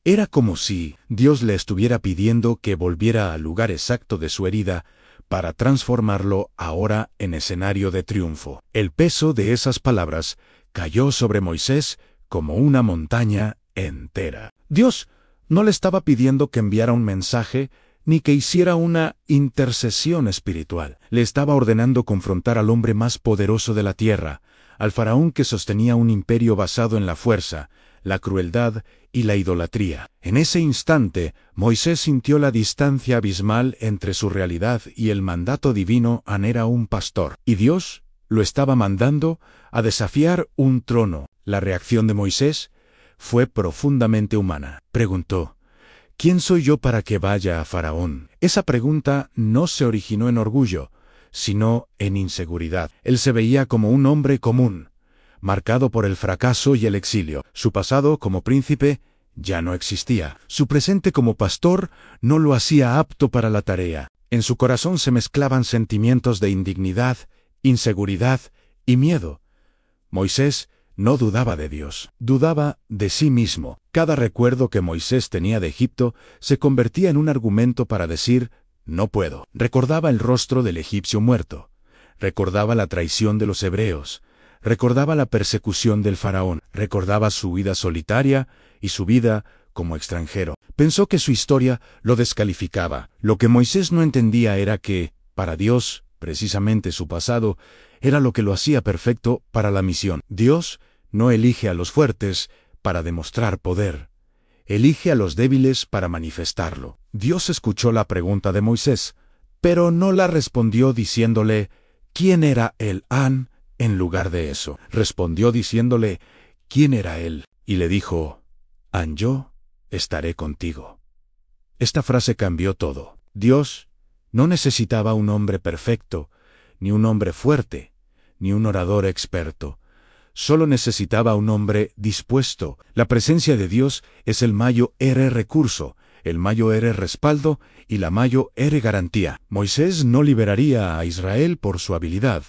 Speaker 1: Era como si Dios le estuviera pidiendo que volviera al lugar exacto de su herida para transformarlo ahora en escenario de triunfo. El peso de esas palabras cayó sobre Moisés como una montaña entera. Dios no le estaba pidiendo que enviara un mensaje ni que hiciera una intercesión espiritual. Le estaba ordenando confrontar al hombre más poderoso de la tierra, al faraón que sostenía un imperio basado en la fuerza, la crueldad y la idolatría. En ese instante, Moisés sintió la distancia abismal entre su realidad y el mandato divino. Era un pastor, y Dios lo estaba mandando a desafiar un trono. La reacción de Moisés fue profundamente humana. Preguntó, ¿quién soy yo para que vaya a Faraón? Esa pregunta no se originó en orgullo, sino en inseguridad. Él se veía como un hombre común, marcado por el fracaso y el exilio. Su pasado como príncipe ya no existía. Su presente como pastor no lo hacía apto para la tarea. En su corazón se mezclaban sentimientos de indignidad, inseguridad y miedo. Moisés no dudaba de Dios, dudaba de sí mismo. Cada recuerdo que Moisés tenía de Egipto se convertía en un argumento para decir, no puedo. Recordaba el rostro del egipcio muerto, recordaba la traición de los hebreos, recordaba la persecución del faraón, recordaba su vida solitaria y su vida como extranjero. Pensó que su historia lo descalificaba. Lo que Moisés no entendía era que, para Dios, precisamente su pasado, era lo que lo hacía perfecto para la misión. Dios no elige a los fuertes para demostrar poder, elige a los débiles para manifestarlo. Dios escuchó la pregunta de Moisés, pero no la respondió diciéndole, ¿quién era él? En lugar de eso, respondió diciéndole, ¿quién era él? Y le dijo, yo estaré contigo. Esta frase cambió todo. Dios no necesitaba un hombre perfecto, ni un hombre fuerte, ni un orador experto. Solo necesitaba un hombre dispuesto. La presencia de Dios es el mayor recurso, el mayo era respaldo y la mayo era garantía. Moisés no liberaría a Israel por su habilidad,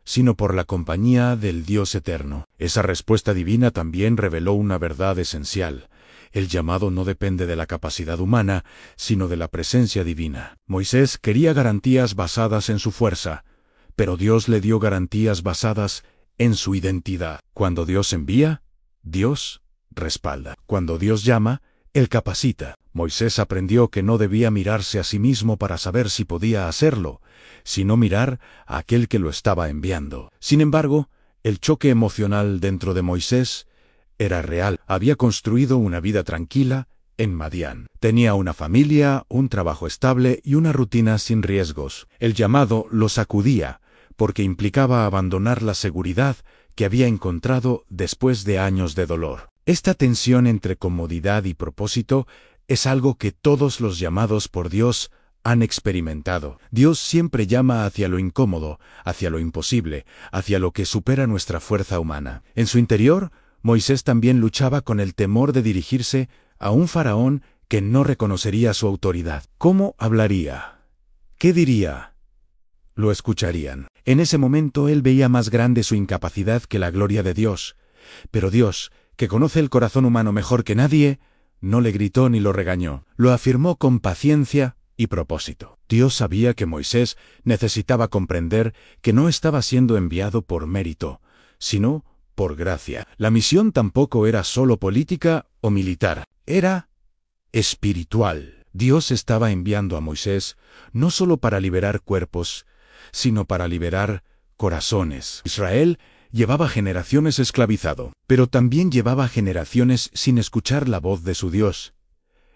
Speaker 1: sino por la compañía del Dios eterno. Esa respuesta divina también reveló una verdad esencial. El llamado no depende de la capacidad humana, sino de la presencia divina. Moisés quería garantías basadas en su fuerza, pero Dios le dio garantías basadas en su identidad. Cuando Dios envía, Dios respalda. Cuando Dios llama, Él capacita. Moisés aprendió que no debía mirarse a sí mismo para saber si podía hacerlo, sino mirar a aquel que lo estaba enviando. Sin embargo, el choque emocional dentro de Moisés era real. Había construido una vida tranquila en Madián. Tenía una familia, un trabajo estable y una rutina sin riesgos. El llamado lo sacudía, porque implicaba abandonar la seguridad que había encontrado después de años de dolor. Esta tensión entre comodidad y propósito es algo que todos los llamados por Dios han experimentado. Dios siempre llama hacia lo incómodo, hacia lo imposible, hacia lo que supera nuestra fuerza humana. En su interior, Moisés también luchaba con el temor de dirigirse a un faraón que no reconocería su autoridad. ¿Cómo hablaría? ¿Qué diría? Lo escucharían. En ese momento él veía más grande su incapacidad que la gloria de Dios. Pero Dios, que conoce el corazón humano mejor que nadie, no le gritó ni lo regañó. Lo afirmó con paciencia y propósito. Dios sabía que Moisés necesitaba comprender que no estaba siendo enviado por mérito, sino por gracia. La misión tampoco era solo política o militar, era espiritual. Dios estaba enviando a Moisés no solo para liberar cuerpos, sino para liberar corazones. Israel llevaba generaciones esclavizado, pero también llevaba generaciones sin escuchar la voz de su Dios.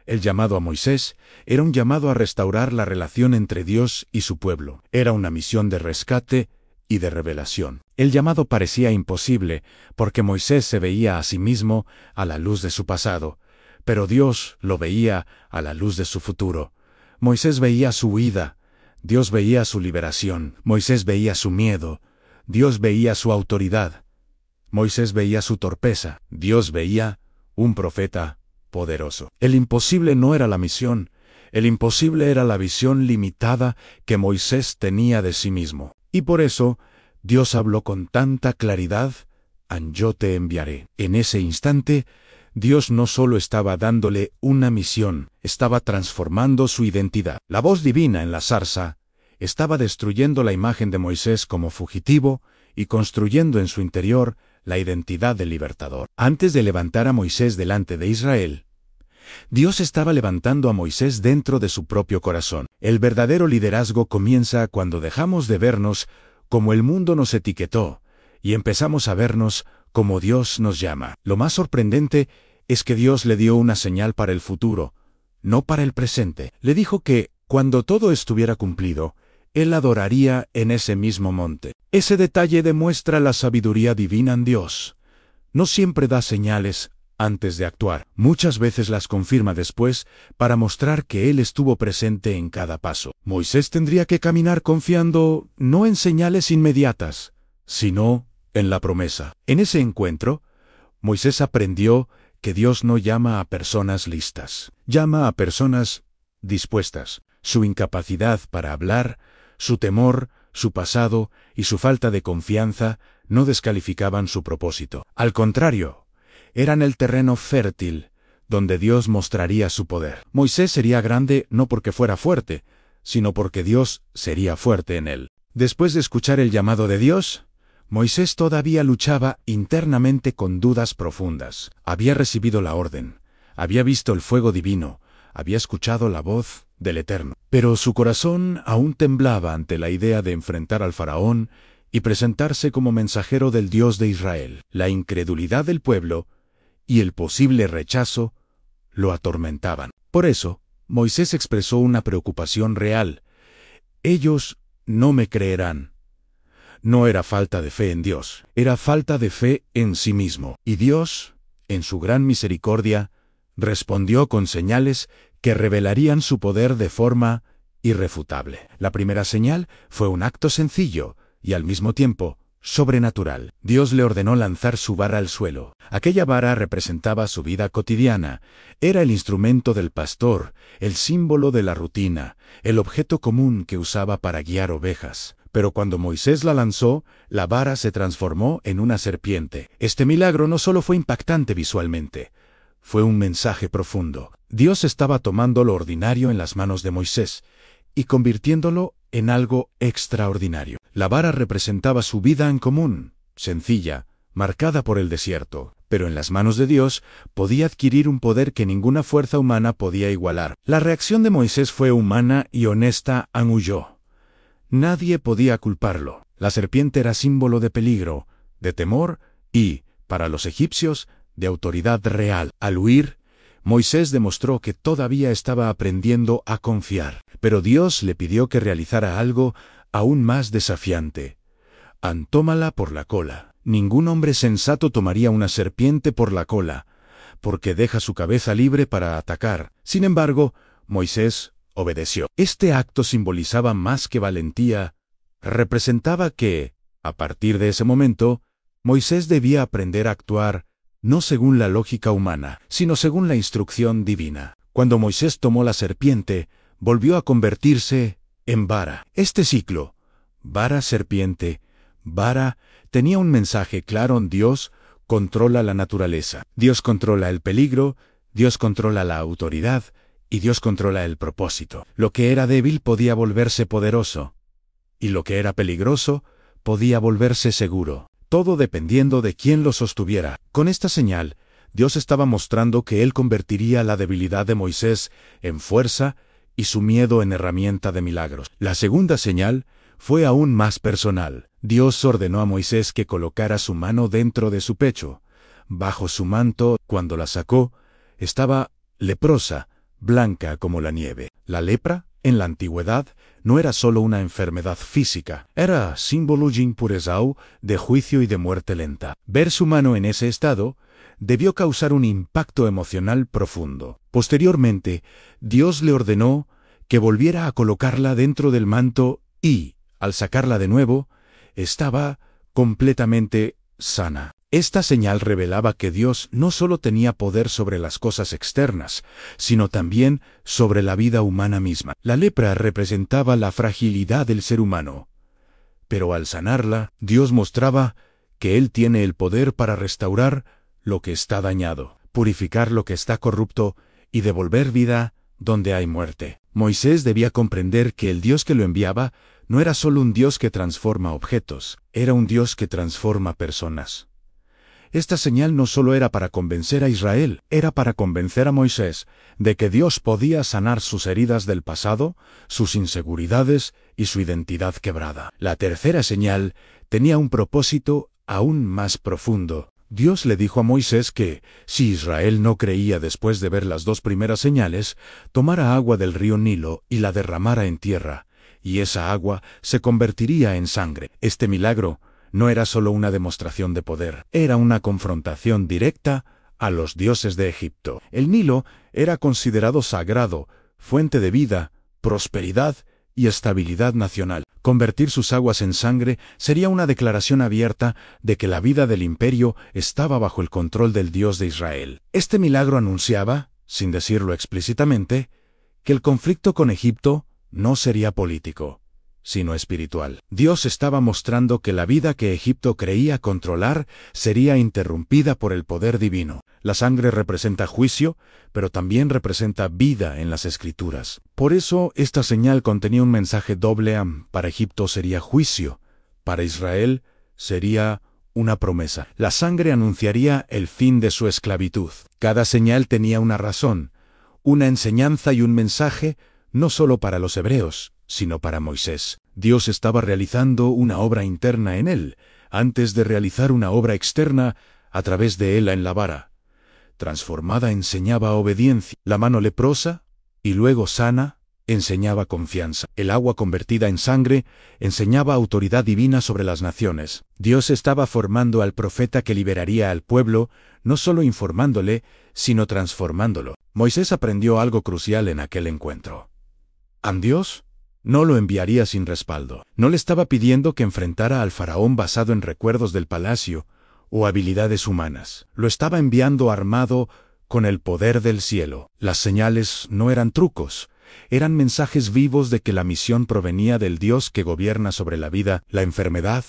Speaker 1: El llamado a Moisés era un llamado a restaurar la relación entre Dios y su pueblo. Era una misión de rescate y de revelación. El llamado parecía imposible, porque Moisés se veía a sí mismo a la luz de su pasado, pero Dios lo veía a la luz de su futuro. Moisés veía su huida, Dios veía su liberación. Moisés veía su miedo, Dios veía su autoridad. Moisés veía su torpeza, Dios veía un profeta poderoso. El imposible no era la misión, el imposible era la visión limitada que Moisés tenía de sí mismo. Y por eso, Dios habló con tanta claridad: yo te enviaré. En ese instante, Dios no solo estaba dándole una misión, estaba transformando su identidad. La voz divina en la zarza estaba destruyendo la imagen de Moisés como fugitivo y construyendo en su interior la identidad del libertador. Antes de levantar a Moisés delante de Israel, Dios estaba levantando a Moisés dentro de su propio corazón. El verdadero liderazgo comienza cuando dejamos de vernos como el mundo nos etiquetó y empezamos a vernos como Dios nos llama. Lo más sorprendente es que Dios le dio una señal para el futuro, no para el presente. Le dijo que, cuando todo estuviera cumplido, Él adoraría en ese mismo monte. Ese detalle demuestra la sabiduría divina en Dios. No siempre da señales antes de actuar. Muchas veces las confirma después para mostrar que Él estuvo presente en cada paso. Moisés tendría que caminar confiando no en señales inmediatas, sino en la promesa. En ese encuentro, Moisés aprendió que Dios no llama a personas listas, llama a personas dispuestas. Su incapacidad para hablar, su temor, su pasado y su falta de confianza no descalificaban su propósito. Al contrario, eran el terreno fértil donde Dios mostraría su poder. Moisés sería grande no porque fuera fuerte, sino porque Dios sería fuerte en él. Después de escuchar el llamado de Dios, Moisés todavía luchaba internamente con dudas profundas. Había recibido la orden, había visto el fuego divino, había escuchado la voz del Eterno. Pero su corazón aún temblaba ante la idea de enfrentar al faraón y presentarse como mensajero del Dios de Israel. La incredulidad del pueblo y el posible rechazo lo atormentaban. Por eso, Moisés expresó una preocupación real. Ellos no me creerán. No era falta de fe en Dios, era falta de fe en sí mismo. Y Dios, en su gran misericordia, respondió con señales que revelarían su poder de forma irrefutable. La primera señal fue un acto sencillo y al mismo tiempo sobrenatural. Dios le ordenó lanzar su vara al suelo. Aquella vara representaba su vida cotidiana. Era el instrumento del pastor, el símbolo de la rutina, el objeto común que usaba para guiar ovejas. Pero cuando Moisés la lanzó, la vara se transformó en una serpiente. Este milagro no solo fue impactante visualmente, fue un mensaje profundo. Dios estaba tomando lo ordinario en las manos de Moisés y convirtiéndolo en algo extraordinario. La vara representaba su vida en común, sencilla, marcada por el desierto, pero en las manos de Dios podía adquirir un poder que ninguna fuerza humana podía igualar. La reacción de Moisés fue humana y honesta, huyó. Nadie podía culparlo. La serpiente era símbolo de peligro, de temor y, para los egipcios, de autoridad real. Al huir, Moisés demostró que todavía estaba aprendiendo a confiar. Pero Dios le pidió que realizara algo aún más desafiante. Tómala por la cola. Ningún hombre sensato tomaría una serpiente por la cola, porque deja su cabeza libre para atacar. Sin embargo, Moisés obedeció. Este acto simbolizaba más que valentía. Representaba que, a partir de ese momento, Moisés debía aprender a actuar no según la lógica humana, sino según la instrucción divina. Cuando Moisés tomó la serpiente, volvió a convertirse en vara. Este ciclo, vara, serpiente, vara, tenía un mensaje claro. Dios controla la naturaleza. Dios controla el peligro, Dios controla la autoridad y Dios controla el propósito. Lo que era débil podía volverse poderoso, y lo que era peligroso podía volverse seguro. Todo dependiendo de quién lo sostuviera. Con esta señal, Dios estaba mostrando que Él convertiría la debilidad de Moisés en fuerza y su miedo en herramienta de milagros. La segunda señal fue aún más personal. Dios ordenó a Moisés que colocara su mano dentro de su pecho. Bajo su manto, cuando la sacó, estaba leprosa, blanca como la nieve. La lepra, en la antigüedad, no era solo una enfermedad física, era símbolo impurezau de juicio y de muerte lenta. Ver su mano en ese estado debió causar un impacto emocional profundo. Posteriormente, Dios le ordenó que volviera a colocarla dentro del manto y, al sacarla de nuevo, estaba completamente sana. Esta señal revelaba que Dios no solo tenía poder sobre las cosas externas, sino también sobre la vida humana misma. La lepra representaba la fragilidad del ser humano, pero al sanarla, Dios mostraba que Él tiene el poder para restaurar lo que está dañado, purificar lo que está corrupto y devolver vida donde hay muerte. Moisés debía comprender que el Dios que lo enviaba no era solo un Dios que transforma objetos, era un Dios que transforma personas. Esta señal no solo era para convencer a Israel, era para convencer a Moisés de que Dios podía sanar sus heridas del pasado, sus inseguridades y su identidad quebrada. La tercera señal tenía un propósito aún más profundo. Dios le dijo a Moisés que, si Israel no creía después de ver las dos primeras señales, tomara agua del río Nilo y la derramara en tierra, y esa agua se convertiría en sangre. Este milagro no era solo una demostración de poder, era una confrontación directa a los dioses de Egipto. El Nilo era considerado sagrado, fuente de vida, prosperidad y estabilidad nacional. Convertir sus aguas en sangre sería una declaración abierta de que la vida del imperio estaba bajo el control del Dios de Israel. Este milagro anunciaba, sin decirlo explícitamente, que el conflicto con Egipto no sería político, sino espiritual. Dios estaba mostrando que la vida que Egipto creía controlar sería interrumpida por el poder divino. La sangre representa juicio, pero también representa vida en las Escrituras. Por eso, esta señal contenía un mensaje doble. Para Egipto sería juicio, para Israel sería una promesa. La sangre anunciaría el fin de su esclavitud. Cada señal tenía una razón, una enseñanza y un mensaje, no solo para los hebreos, sino para Moisés. Dios estaba realizando una obra interna en él, antes de realizar una obra externa a través de él en la vara. Transformada enseñaba obediencia, la mano leprosa, y luego sana, enseñaba confianza. El agua convertida en sangre enseñaba autoridad divina sobre las naciones. Dios estaba formando al profeta que liberaría al pueblo, no solo informándole, sino transformándolo. Moisés aprendió algo crucial en aquel encuentro. Dios No lo enviaría sin respaldo. No le estaba pidiendo que enfrentara al faraón basado en recuerdos del palacio o habilidades humanas. Lo estaba enviando armado con el poder del cielo. Las señales no eran trucos, eran mensajes vivos de que la misión provenía del Dios que gobierna sobre la vida, la enfermedad,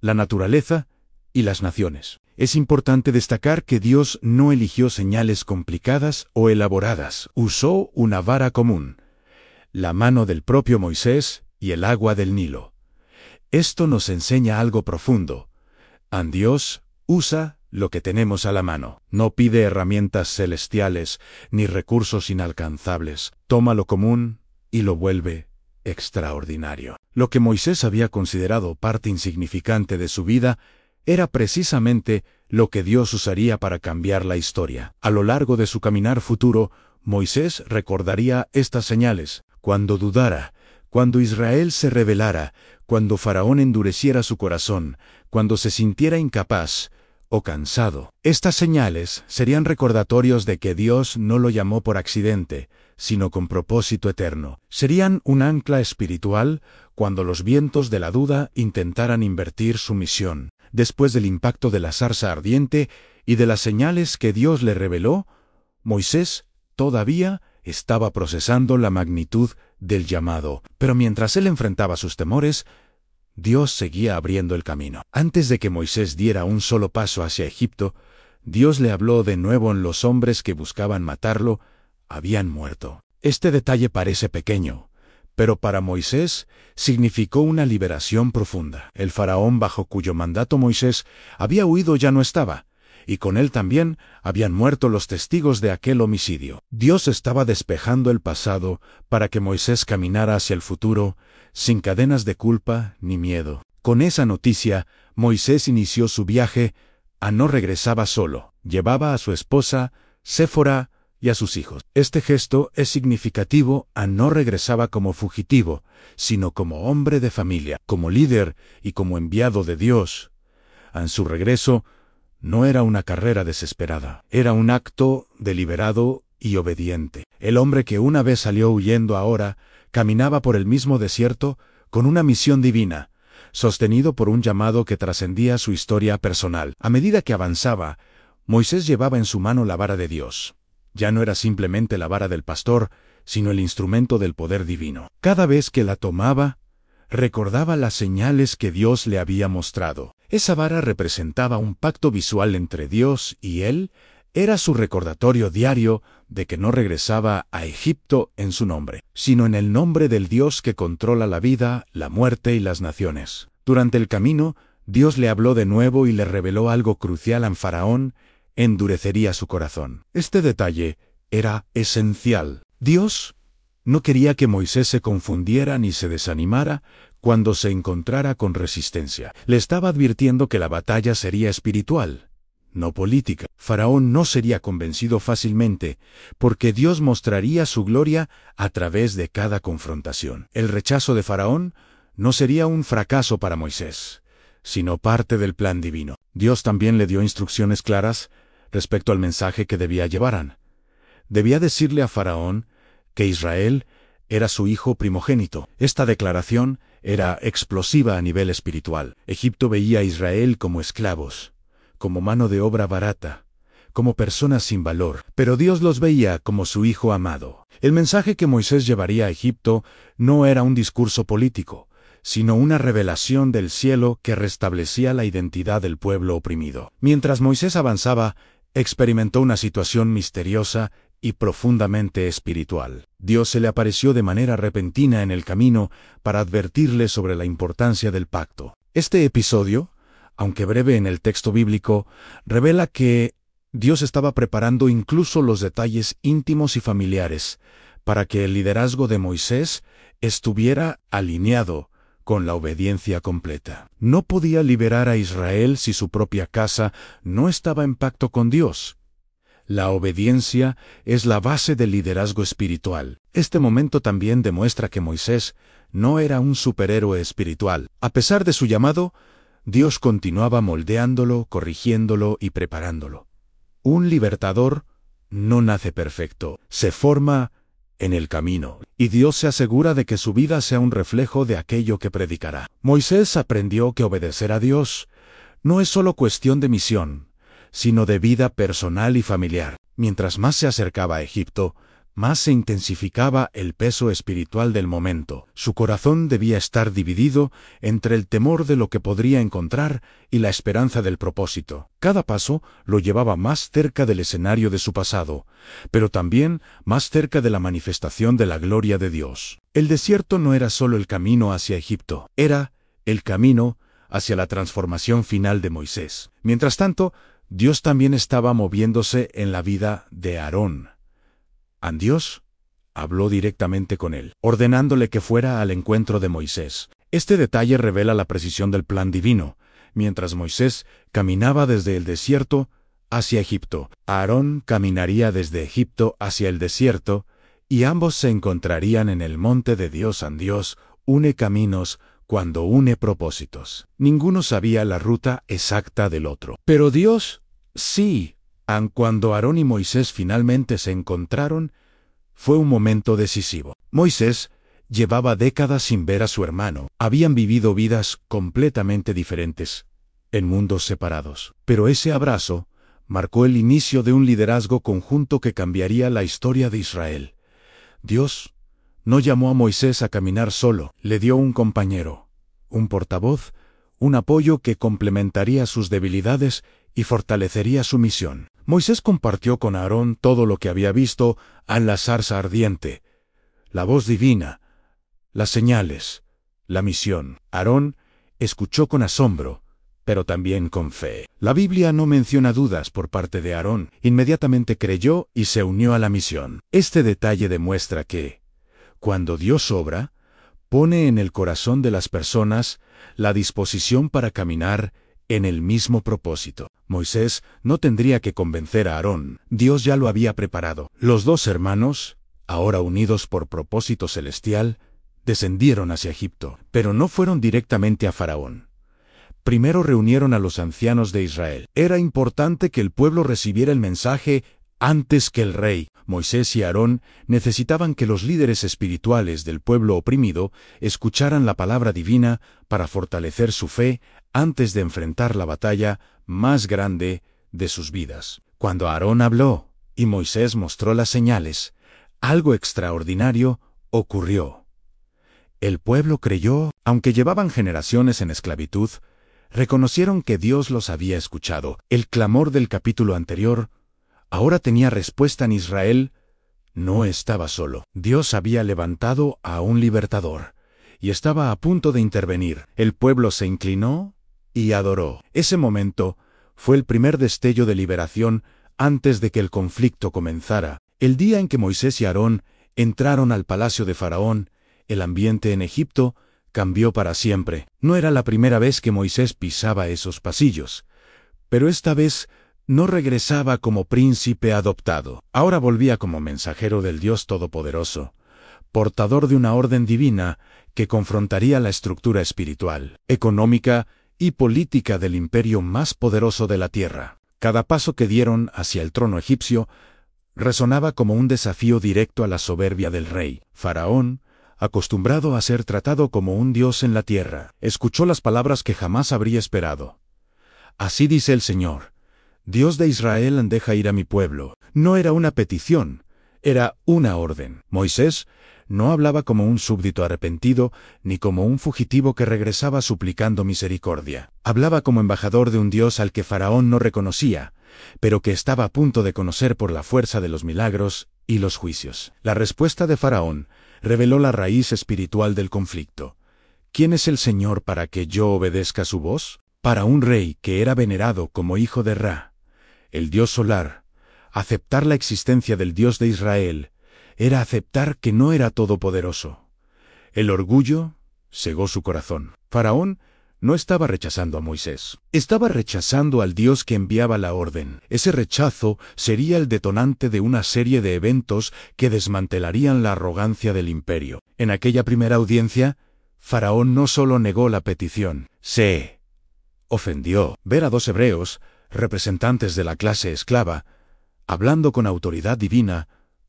Speaker 1: la naturaleza y las naciones. Es importante destacar que Dios no eligió señales complicadas o elaboradas. Usó una vara común, la mano del propio Moisés y el agua del Nilo. Esto nos enseña algo profundo. Dios usa lo que tenemos a la mano. No pide herramientas celestiales ni recursos inalcanzables. Toma lo común y lo vuelve extraordinario. Lo que Moisés había considerado parte insignificante de su vida era precisamente lo que Dios usaría para cambiar la historia. A lo largo de su caminar futuro, Moisés recordaría estas señales. Cuando dudara, cuando Israel se rebelara, cuando Faraón endureciera su corazón, cuando se sintiera incapaz o cansado. Estas señales serían recordatorios de que Dios no lo llamó por accidente, sino con propósito eterno. Serían un ancla espiritual cuando los vientos de la duda intentaran invertir su misión. Después del impacto de la zarza ardiente y de las señales que Dios le reveló, Moisés todavía estaba procesando la magnitud del llamado. Pero mientras él enfrentaba sus temores, Dios seguía abriendo el camino. Antes de que Moisés diera un solo paso hacia Egipto, Dios le habló de nuevo en los hombres que buscaban matarlo, habían muerto. Este detalle parece pequeño, pero para Moisés significó una liberación profunda. El faraón bajo cuyo mandato Moisés había huido ya no estaba, y con él también habían muerto los testigos de aquel homicidio. Dios estaba despejando el pasado para que Moisés caminara hacia el futuro, sin cadenas de culpa ni miedo. Con esa noticia, Moisés inició su viaje. No regresaba solo, llevaba a su esposa, Séfora, y a sus hijos. Este gesto es significativo. No regresaba como fugitivo, sino como hombre de familia, como líder y como enviado de Dios. En su regreso, no era una carrera desesperada, era un acto deliberado y obediente. El hombre que una vez salió huyendo ahora caminaba por el mismo desierto con una misión divina, sostenido por un llamado que trascendía su historia personal. A medida que avanzaba, Moisés llevaba en su mano la vara de Dios. Ya no era simplemente la vara del pastor, sino el instrumento del poder divino. Cada vez que la tomaba, recordaba las señales que Dios le había mostrado. Esa vara representaba un pacto visual entre Dios y él. Era su recordatorio diario de que no regresaba a Egipto en su nombre, sino en el nombre del Dios que controla la vida, la muerte y las naciones. Durante el camino, Dios le habló de nuevo y le reveló algo crucial a Faraón: endurecería su corazón. Este detalle era esencial. Dios no quería que Moisés se confundiera ni se desanimara cuando se encontrara con resistencia. Le estaba advirtiendo que la batalla sería espiritual, no política. Faraón no sería convencido fácilmente, porque Dios mostraría su gloria a través de cada confrontación. El rechazo de Faraón no sería un fracaso para Moisés, sino parte del plan divino. Dios también le dio instrucciones claras respecto al mensaje que debía llevar. Debía decirle a Faraón que Israel era su hijo primogénito. Esta declaración era explosiva a nivel espiritual. Egipto veía a Israel como esclavos, como mano de obra barata, como personas sin valor, pero Dios los veía como su hijo amado. El mensaje que Moisés llevaría a Egipto no era un discurso político, sino una revelación del cielo que restablecía la identidad del pueblo oprimido. Mientras Moisés avanzaba, experimentó una situación misteriosa y profundamente espiritual. Dios se le apareció de manera repentina en el camino para advertirle sobre la importancia del pacto. Este episodio, aunque breve en el texto bíblico, revela que Dios estaba preparando incluso los detalles íntimos y familiares para que el liderazgo de Moisés estuviera alineado con la obediencia completa. No podía liberar a Israel si su propia casa no estaba en pacto con Dios. La obediencia es la base del liderazgo espiritual. Este momento también demuestra que Moisés no era un superhéroe espiritual. A pesar de su llamado, Dios continuaba moldeándolo, corrigiéndolo y preparándolo. Un libertador no nace perfecto, se forma en el camino, y Dios se asegura de que su vida sea un reflejo de aquello que predicará. Moisés aprendió que obedecer a Dios no es solo cuestión de misión, sino de vida personal y familiar. Mientras más se acercaba a Egipto, más se intensificaba el peso espiritual del momento. Su corazón debía estar dividido entre el temor de lo que podría encontrar y la esperanza del propósito. Cada paso lo llevaba más cerca del escenario de su pasado, pero también más cerca de la manifestación de la gloria de Dios. El desierto no era solo el camino hacia Egipto, era el camino hacia la transformación final de Moisés. Mientras tanto, Dios también estaba moviéndose en la vida de Aarón. Dios habló directamente con él, ordenándole que fuera al encuentro de Moisés. Este detalle revela la precisión del plan divino. Mientras Moisés caminaba desde el desierto hacia Egipto, Aarón caminaría desde Egipto hacia el desierto, y ambos se encontrarían en el monte de Dios. Dios une caminos cuando une propósitos. Ninguno sabía la ruta exacta del otro. Pero Dios, sí. Cuando Aarón y Moisés finalmente se encontraron, fue un momento decisivo. Moisés llevaba décadas sin ver a su hermano. Habían vivido vidas completamente diferentes, en mundos separados. Pero ese abrazo marcó el inicio de un liderazgo conjunto que cambiaría la historia de Israel. Dios no llamó a Moisés a caminar solo, le dio un compañero, un portavoz, un apoyo que complementaría sus debilidades y fortalecería su misión. Moisés compartió con Aarón todo lo que había visto en la zarza ardiente, la voz divina, las señales, la misión. Aarón escuchó con asombro, pero también con fe. La Biblia no menciona dudas por parte de Aarón. Inmediatamente creyó y se unió a la misión. Este detalle demuestra que, cuando Dios obra, pone en el corazón de las personas la disposición para caminar en el mismo propósito. Moisés no tendría que convencer a Aarón. Dios ya lo había preparado. Los dos hermanos, ahora unidos por propósito celestial, descendieron hacia Egipto, pero no fueron directamente a Faraón. Primero reunieron a los ancianos de Israel. Era importante que el pueblo recibiera el mensaje antes que el rey. Moisés y Aarón necesitaban que los líderes espirituales del pueblo oprimido escucharan la palabra divina para fortalecer su fe antes de enfrentar la batalla más grande de sus vidas. Cuando Aarón habló y Moisés mostró las señales, algo extraordinario ocurrió. El pueblo creyó. Aunque llevaban generaciones en esclavitud, reconocieron que Dios los había escuchado. El clamor del capítulo anterior ahora tenía respuesta en Israel. No estaba solo. Dios había levantado a un libertador y estaba a punto de intervenir. El pueblo se inclinó y adoró. Ese momento fue el primer destello de liberación antes de que el conflicto comenzara. El día en que Moisés y Aarón entraron al palacio de Faraón, el ambiente en Egipto cambió para siempre. No era la primera vez que Moisés pisaba esos pasillos, pero esta vez no regresaba como príncipe adoptado. Ahora volvía como mensajero del Dios Todopoderoso, portador de una orden divina que confrontaría la estructura espiritual, económica y política del imperio más poderoso de la tierra. Cada paso que dieron hacia el trono egipcio resonaba como un desafío directo a la soberbia del rey. Faraón, acostumbrado a ser tratado como un dios en la tierra, escuchó las palabras que jamás habría esperado. Así dice el Señor, Dios de Israel, deja ir a mi pueblo. No era una petición, era una orden. Moisés no hablaba como un súbdito arrepentido, ni como un fugitivo que regresaba suplicando misericordia. Hablaba como embajador de un Dios al que Faraón no reconocía, pero que estaba a punto de conocer por la fuerza de los milagros y los juicios. La respuesta de Faraón reveló la raíz espiritual del conflicto. ¿Quién es el Señor para que yo obedezca su voz? Para un rey que era venerado como hijo de Ra, el dios solar, aceptar la existencia del Dios de Israel era aceptar que no era todopoderoso. El orgullo cegó su corazón. Faraón no estaba rechazando a Moisés, estaba rechazando al Dios que enviaba la orden. Ese rechazo sería el detonante de una serie de eventos que desmantelarían la arrogancia del imperio. En aquella primera audiencia, Faraón no solo negó la petición, se ofendió. Ver a dos hebreos, representantes de la clase esclava, hablando con autoridad divina,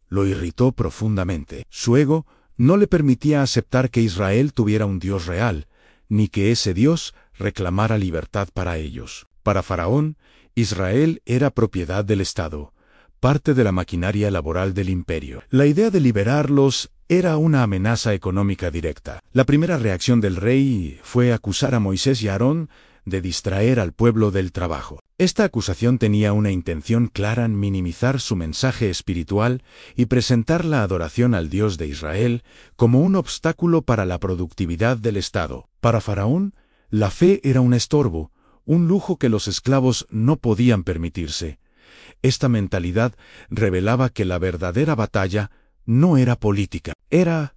Speaker 1: lo irritó profundamente. Su ego no le permitía aceptar que Israel tuviera un Dios real, ni que ese Dios reclamara libertad para ellos. Para Faraón, Israel era propiedad del Estado, parte de la maquinaria laboral del imperio. La idea de liberarlos era una amenaza económica directa. La primera reacción del rey fue acusar a Moisés y a Aarón de distraer al pueblo del trabajo. Esta acusación tenía una intención clara en minimizar su mensaje espiritual y presentar la adoración al Dios de Israel como un obstáculo para la productividad del Estado. Para Faraón, la fe era un estorbo, un lujo que los esclavos no podían permitirse. Esta mentalidad revelaba que la verdadera batalla no era política, era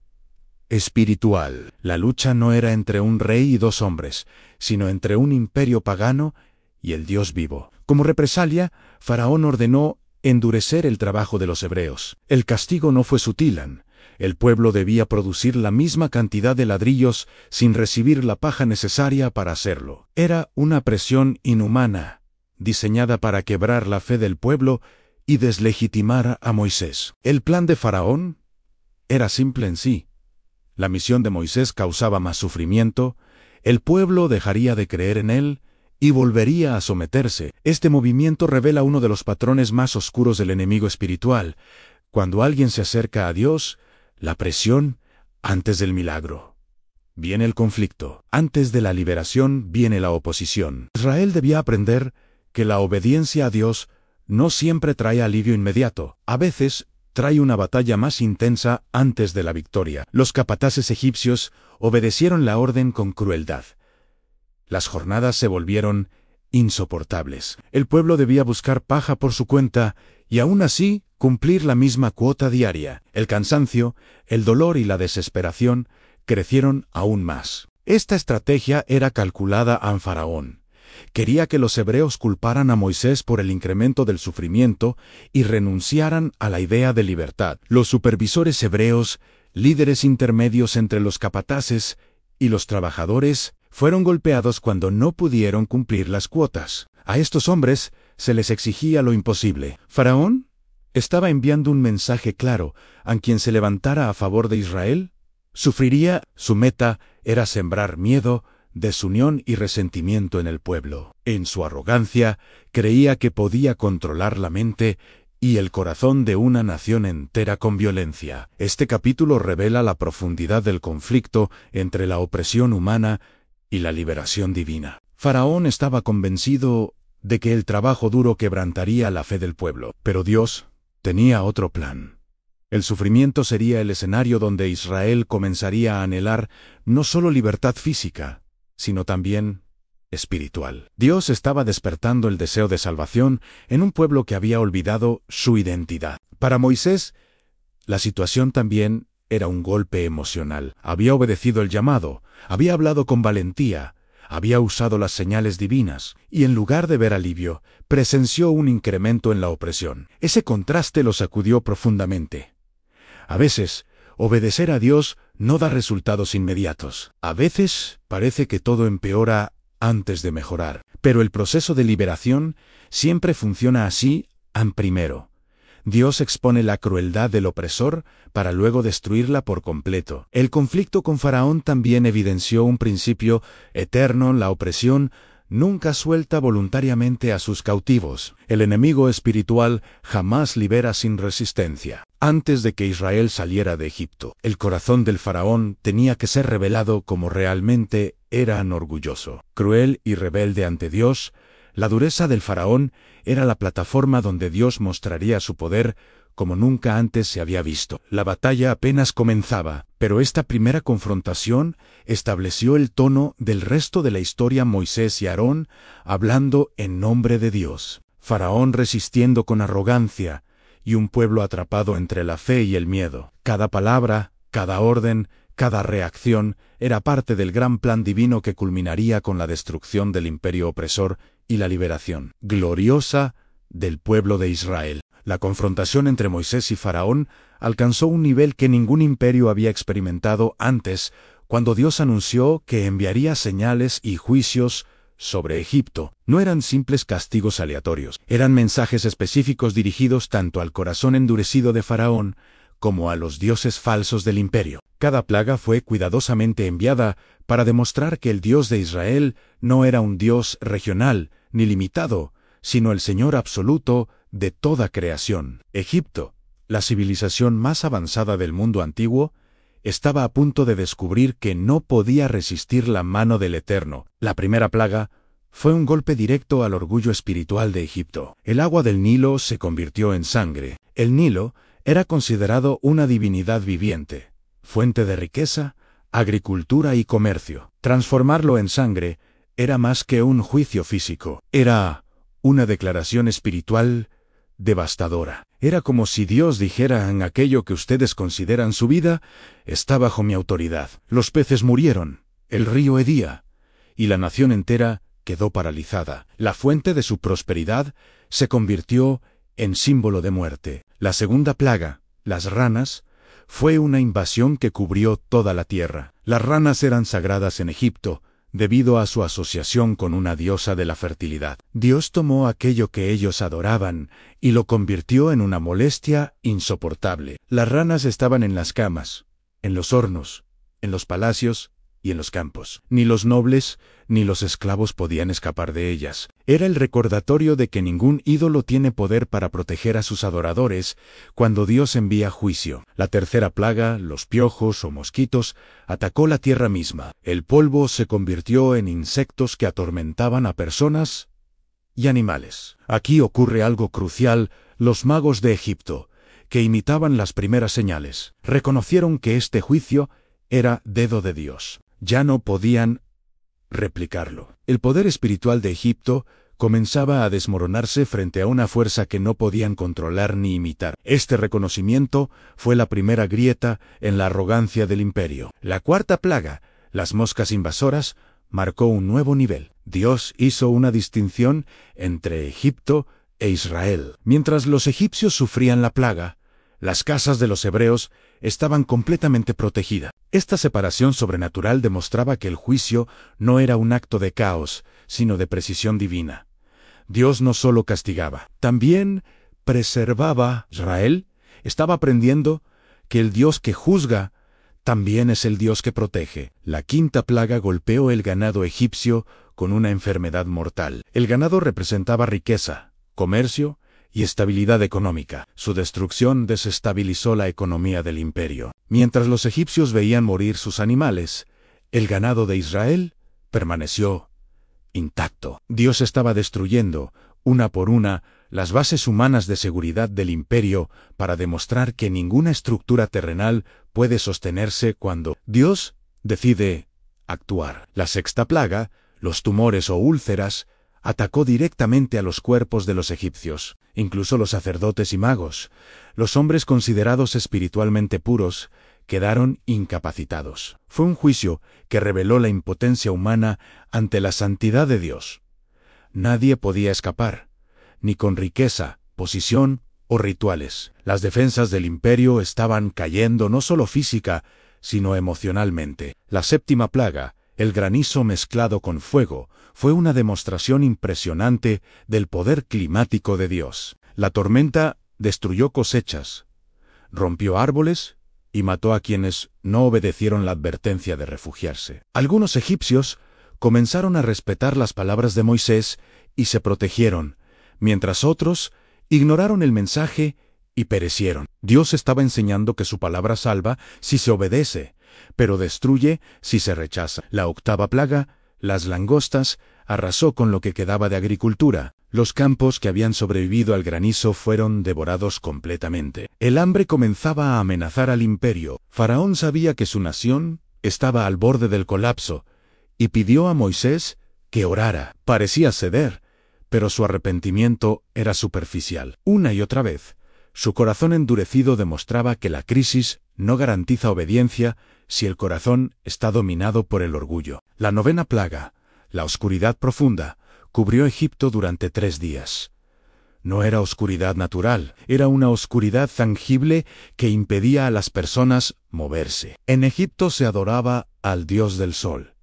Speaker 1: espiritual. La lucha no era entre un rey y dos hombres, sino entre un imperio pagano y el Dios vivo. Como represalia, Faraón ordenó endurecer el trabajo de los hebreos. El castigo no fue sutil. El pueblo debía producir la misma cantidad de ladrillos sin recibir la paja necesaria para hacerlo. Era una presión inhumana, diseñada para quebrar la fe del pueblo y deslegitimar a Moisés. El plan de Faraón era simple en sí. La misión de Moisés causaba más sufrimiento, el pueblo dejaría de creer en él y volvería a someterse. Este movimiento revela uno de los patrones más oscuros del enemigo espiritual. Cuando alguien se acerca a Dios, la presión antes del milagro. Viene el conflicto. Antes de la liberación viene la oposición. Israel debía aprender que la obediencia a Dios no siempre trae alivio inmediato. A veces trae una batalla más intensa antes de la victoria. Los capataces egipcios obedecieron la orden con crueldad. Las jornadas se volvieron insoportables. El pueblo debía buscar paja por su cuenta y aún así cumplir la misma cuota diaria. El cansancio, el dolor y la desesperación crecieron aún más. Esta estrategia era calculada a Faraón. Quería que los hebreos culparan a Moisés por el incremento del sufrimiento y renunciaran a la idea de libertad. Los supervisores hebreos, líderes intermedios entre los capataces y los trabajadores, fueron golpeados cuando no pudieron cumplir las cuotas. A estos hombres se les exigía lo imposible. Faraón estaba enviando un mensaje claro: a quien se levantara a favor de Israel, sufriría. Su meta era sembrar miedo, desunión y resentimiento en el pueblo. En su arrogancia, creía que podía controlar la mente y el corazón de una nación entera con violencia. Este capítulo revela la profundidad del conflicto entre la opresión humana y la liberación divina. Faraón estaba convencido de que el trabajo duro quebrantaría la fe del pueblo, pero Dios tenía otro plan. El sufrimiento sería el escenario donde Israel comenzaría a anhelar no solo libertad física, sino también espiritual. Dios estaba despertando el deseo de salvación en un pueblo que había olvidado su identidad. Para Moisés, la situación también era un golpe emocional. Había obedecido el llamado, había hablado con valentía, había usado las señales divinas, y en lugar de ver alivio, presenció un incremento en la opresión. Ese contraste lo sacudió profundamente. A veces, obedecer a Dios no da resultados inmediatos. A veces parece que todo empeora antes de mejorar. Pero el proceso de liberación siempre funciona así. Primero, Dios expone la crueldad del opresor para luego destruirla por completo. El conflicto con Faraón también evidenció un principio eterno: la opresión nunca suelta voluntariamente a sus cautivos. El enemigo espiritual jamás libera sin resistencia. Antes de que Israel saliera de Egipto, el corazón del faraón tenía que ser revelado como realmente era orgulloso, cruel y rebelde ante Dios. La dureza del faraón era la plataforma donde Dios mostraría su poder como nunca antes se había visto. La batalla apenas comenzaba, pero esta primera confrontación estableció el tono del resto de la historia. Moisés y Aarón hablando en nombre de Dios, Faraón resistiendo con arrogancia, y un pueblo atrapado entre la fe y el miedo. Cada palabra, cada orden, cada reacción era parte del gran plan divino que culminaría con la destrucción del imperio opresor y la liberación gloriosa del pueblo de Israel. La confrontación entre Moisés y Faraón alcanzó un nivel que ningún imperio había experimentado antes, cuando Dios anunció que enviaría señales y juicios sobre Egipto no eran simples castigos aleatorios, eran mensajes específicos dirigidos tanto al corazón endurecido de Faraón como a los dioses falsos del imperio. Cada plaga fue cuidadosamente enviada para demostrar que el Dios de Israel no era un Dios regional ni limitado, sino el Señor absoluto de toda creación. Egipto, la civilización más avanzada del mundo antiguo, estaba a punto de descubrir que no podía resistir la mano del Eterno. La primera plaga fue un golpe directo al orgullo espiritual de Egipto. El agua del Nilo se convirtió en sangre. El Nilo era considerado una divinidad viviente, fuente de riqueza, agricultura y comercio. Transformarlo en sangre era más que un juicio físico, era una declaración espiritual devastadora. Era como si Dios dijera: en aquello que ustedes consideran su vida, está bajo mi autoridad. Los peces murieron, el río hedía, y la nación entera quedó paralizada. La fuente de su prosperidad se convirtió en símbolo de muerte. La segunda plaga, las ranas, fue una invasión que cubrió toda la tierra. Las ranas eran sagradas en Egipto, debido a su asociación con una diosa de la fertilidad. Dios tomó aquello que ellos adoraban y lo convirtió en una molestia insoportable. Las ranas estaban en las camas, en los hornos, en los palacios y en los campos. Ni los nobles ni los esclavos podían escapar de ellas. Era el recordatorio de que ningún ídolo tiene poder para proteger a sus adoradores cuando Dios envía juicio. La tercera plaga, los piojos o mosquitos, atacó la tierra misma. El polvo se convirtió en insectos que atormentaban a personas y animales. Aquí ocurre algo crucial. Los magos de Egipto, que imitaban las primeras señales, reconocieron que este juicio era dedo de Dios. Ya no podían replicarlo. El poder espiritual de Egipto comenzaba a desmoronarse frente a una fuerza que no podían controlar ni imitar. Este reconocimiento fue la primera grieta en la arrogancia del imperio. La cuarta plaga, las moscas invasoras, marcó un nuevo nivel. Dios hizo una distinción entre Egipto e Israel. Mientras los egipcios sufrían la plaga, las casas de los hebreos estaban completamente protegidas. Esta separación sobrenatural demostraba que el juicio no era un acto de caos, sino de precisión divina. Dios no solo castigaba, también preservaba. Israel estaba aprendiendo que el Dios que juzga también es el Dios que protege. La quinta plaga golpeó el ganado egipcio con una enfermedad mortal. El ganado representaba riqueza, comercio y estabilidad económica. Su destrucción desestabilizó la economía del imperio. Mientras los egipcios veían morir sus animales, el ganado de Israel permaneció intacto. Dios estaba destruyendo, una por una, las bases humanas de seguridad del imperio para demostrar que ninguna estructura terrenal puede sostenerse cuando Dios decide actuar. La sexta plaga, los tumores o úlceras, atacó directamente a los cuerpos de los egipcios. Incluso los sacerdotes y magos, los hombres considerados espiritualmente puros, quedaron incapacitados. Fue un juicio que reveló la impotencia humana ante la santidad de Dios. Nadie podía escapar, ni con riqueza, posición o rituales. Las defensas del imperio estaban cayendo no solo física, sino emocionalmente. La séptima plaga, el granizo mezclado con fuego, fue una demostración impresionante del poder climático de Dios. La tormenta destruyó cosechas, rompió árboles y mató a quienes no obedecieron la advertencia de refugiarse. Algunos egipcios comenzaron a respetar las palabras de Moisés y se protegieron, mientras otros ignoraron el mensaje y perecieron. Dios estaba enseñando que su palabra salva si se obedece, pero destruye si se rechaza. La octava plaga, las langostas, arrasó con lo que quedaba de agricultura. Los campos que habían sobrevivido al granizo fueron devorados completamente. El hambre comenzaba a amenazar al imperio. Faraón sabía que su nación estaba al borde del colapso y pidió a Moisés que orara. Parecía ceder, pero su arrepentimiento era superficial. Una y otra vez, su corazón endurecido demostraba que la crisis no garantiza obediencia si el corazón está dominado por el orgullo. La novena plaga, la oscuridad profunda, cubrió Egipto durante 3 días. No era oscuridad natural, era una oscuridad tangible que impedía a las personas moverse. En Egipto se adoraba al dios del sol.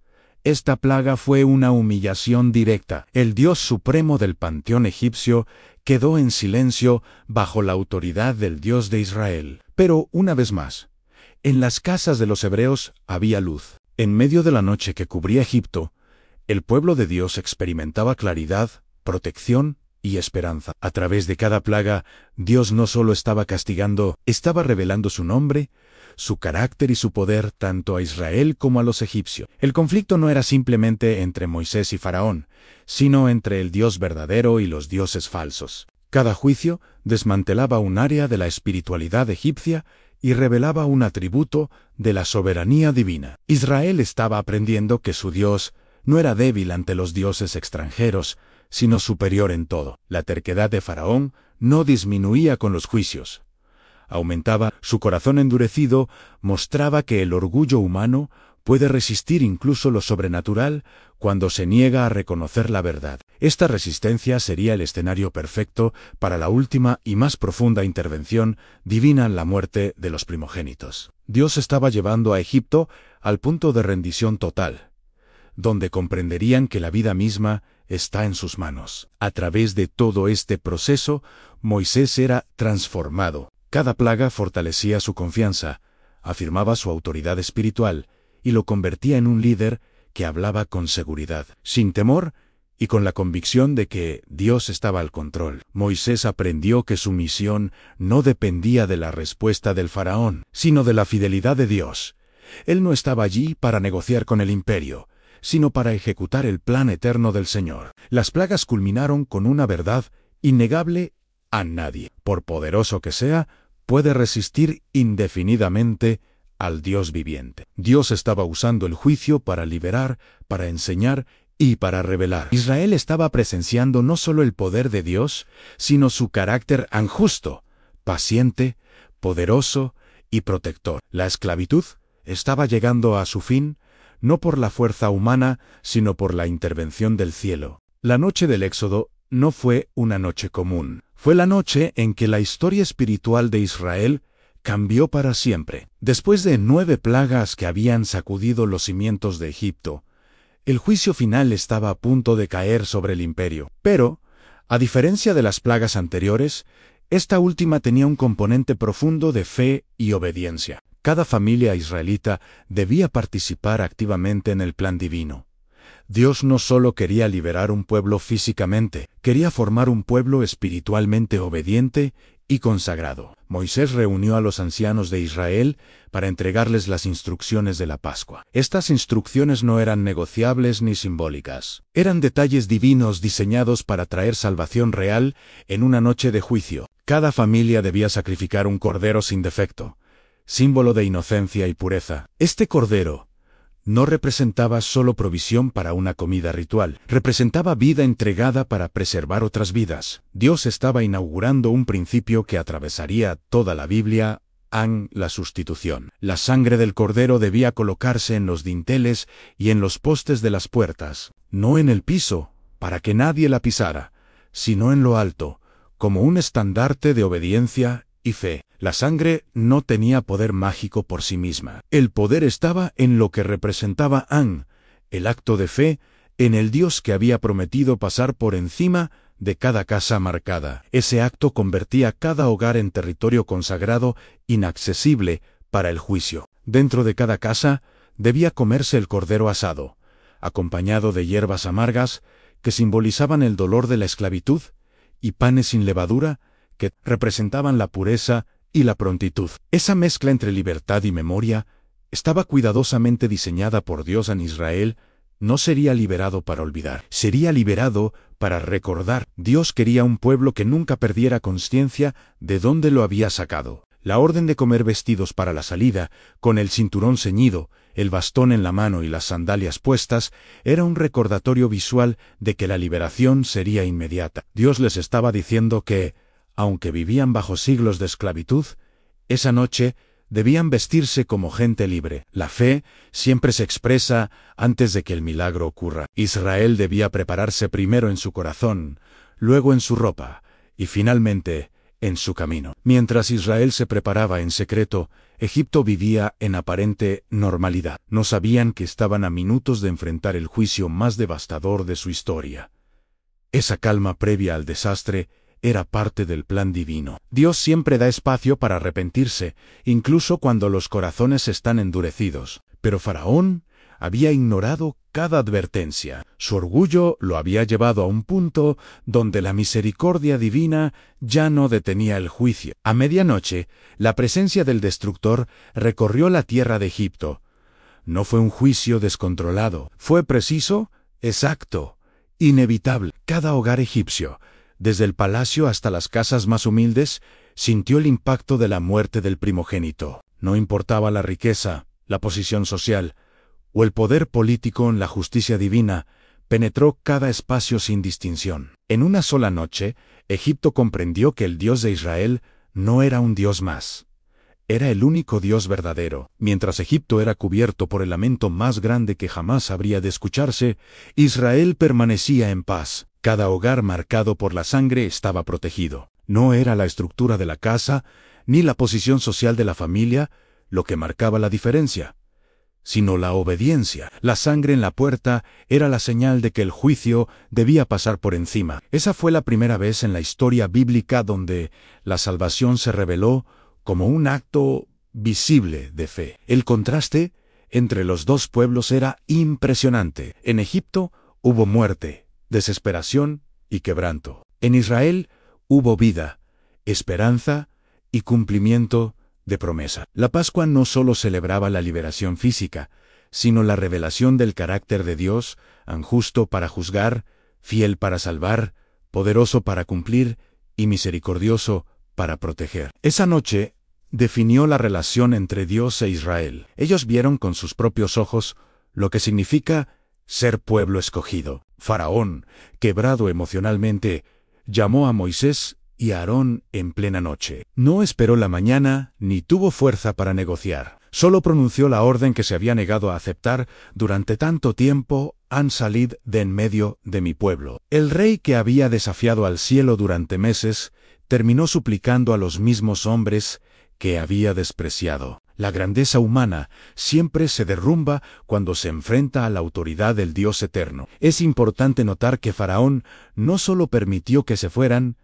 Speaker 1: Esta plaga fue una humillación directa. El Dios supremo del panteón egipcio quedó en silencio bajo la autoridad del Dios de Israel. Pero, una vez más, en las casas de los hebreos había luz. En medio de la noche que cubría Egipto, el pueblo de Dios experimentaba claridad, protección y esperanza. A través de cada plaga, Dios no solo estaba castigando, estaba revelando su nombre, su carácter y su poder tanto a Israel como a los egipcios. El conflicto no era simplemente entre Moisés y Faraón, sino entre el Dios verdadero y los dioses falsos. Cada juicio desmantelaba un área de la espiritualidad egipcia y revelaba un atributo de la soberanía divina. Israel estaba aprendiendo que su Dios no era débil ante los dioses extranjeros, sino superior en todo. La terquedad de Faraón no disminuía con los juicios. Aumentaba. Su corazón endurecido mostraba que el orgullo humano puede resistir incluso lo sobrenatural cuando se niega a reconocer la verdad. Esta resistencia sería el escenario perfecto para la última y más profunda intervención divina en la muerte de los primogénitos. Dios estaba llevando a Egipto al punto de rendición total, donde comprenderían que la vida misma está en sus manos. A través de todo este proceso, Moisés era transformado. Cada plaga fortalecía su confianza, afirmaba su autoridad espiritual y lo convertía en un líder que hablaba con seguridad, sin temor y con la convicción de que Dios estaba al control. Moisés aprendió que su misión no dependía de la respuesta del faraón, sino de la fidelidad de Dios. Él no estaba allí para negociar con el imperio, sino para ejecutar el plan eterno del Señor. Las plagas culminaron con una verdad innegable: a nadie, por poderoso que sea, puede resistir indefinidamente al Dios viviente. Dios estaba usando el juicio para liberar, para enseñar y para revelar. Israel estaba presenciando no solo el poder de Dios, sino su carácter justo, paciente, poderoso y protector. La esclavitud estaba llegando a su fin, no por la fuerza humana, sino por la intervención del cielo. La noche del Éxodo no fue una noche común. Fue la noche en que la historia espiritual de Israel cambió para siempre. Después de 9 plagas que habían sacudido los cimientos de Egipto, el juicio final estaba a punto de caer sobre el imperio. Pero, a diferencia de las plagas anteriores, esta última tenía un componente profundo de fe y obediencia. Cada familia israelita debía participar activamente en el plan divino. Dios no solo quería liberar un pueblo físicamente, quería formar un pueblo espiritualmente obediente y consagrado. Moisés reunió a los ancianos de Israel para entregarles las instrucciones de la Pascua. Estas instrucciones no eran negociables ni simbólicas. Eran detalles divinos diseñados para traer salvación real en una noche de juicio. Cada familia debía sacrificar un cordero sin defecto, símbolo de inocencia y pureza. Este cordero no representaba solo provisión para una comida ritual, representaba vida entregada para preservar otras vidas. Dios estaba inaugurando un principio que atravesaría toda la Biblia: la sustitución. La sangre del cordero debía colocarse en los dinteles y en los postes de las puertas, no en el piso, para que nadie la pisara, sino en lo alto, como un estandarte de obediencia y fe. La sangre no tenía poder mágico por sí misma. El poder estaba en lo que representaba el acto de fe en el Dios que había prometido pasar por encima de cada casa marcada. Ese acto convertía cada hogar en territorio consagrado, inaccesible para el juicio. Dentro de cada casa debía comerse el cordero asado, acompañado de hierbas amargas que simbolizaban el dolor de la esclavitud, y panes sin levadura que representaban la pureza y la prontitud. Esa mezcla entre libertad y memoria estaba cuidadosamente diseñada por Dios en Israel. No sería liberado para olvidar, sería liberado para recordar. Dios quería un pueblo que nunca perdiera consciencia de dónde lo había sacado. La orden de comer vestidos para la salida, con el cinturón ceñido, el bastón en la mano y las sandalias puestas, era un recordatorio visual de que la liberación sería inmediata. Dios les estaba diciendo que, aunque vivían bajo siglos de esclavitud, esa noche debían vestirse como gente libre. La fe siempre se expresa antes de que el milagro ocurra. Israel debía prepararse primero en su corazón, luego en su ropa, y finalmente en su camino. Mientras Israel se preparaba en secreto, Egipto vivía en aparente normalidad. No sabían que estaban a minutos de enfrentar el juicio más devastador de su historia. Esa calma previa al desastre era parte del plan divino. Dios siempre da espacio para arrepentirse, incluso cuando los corazones están endurecidos. Pero Faraón había ignorado cada advertencia. Su orgullo lo había llevado a un punto donde la misericordia divina ya no detenía el juicio. A medianoche, la presencia del destructor recorrió la tierra de Egipto. No fue un juicio descontrolado, fue preciso, exacto, inevitable. Cada hogar egipcio, desde el palacio hasta las casas más humildes, sintió el impacto de la muerte del primogénito. No importaba la riqueza, la posición social o el poder político, en la justicia divina penetró cada espacio sin distinción. En una sola noche, Egipto comprendió que el Dios de Israel no era un Dios más. Era el único Dios verdadero. Mientras Egipto era cubierto por el lamento más grande que jamás habría de escucharse, Israel permanecía en paz. Cada hogar marcado por la sangre estaba protegido. No era la estructura de la casa, ni la posición social de la familia, lo que marcaba la diferencia, sino la obediencia. La sangre en la puerta era la señal de que el juicio debía pasar por encima. Esa fue la primera vez en la historia bíblica donde la salvación se reveló como un acto visible de fe. El contraste entre los dos pueblos era impresionante. En Egipto hubo muerte, desesperación y quebranto. En Israel hubo vida, esperanza y cumplimiento de promesa. La Pascua no solo celebraba la liberación física, sino la revelación del carácter de Dios, justo para juzgar, fiel para salvar, poderoso para cumplir y misericordioso para proteger. Esa noche definió la relación entre Dios e Israel. Ellos vieron con sus propios ojos lo que significa ser pueblo escogido. Faraón, quebrado emocionalmente, llamó a Moisés y a Aarón en plena noche. No esperó la mañana ni tuvo fuerza para negociar. Solo pronunció la orden que se había negado a aceptar durante tanto tiempo: han salido de en medio de mi pueblo. El rey, que había desafiado al cielo durante meses, terminó suplicando a los mismos hombres que había despreciado. La grandeza humana siempre se derrumba cuando se enfrenta a la autoridad del Dios eterno. Es importante notar que Faraón no solo permitió que se fueran,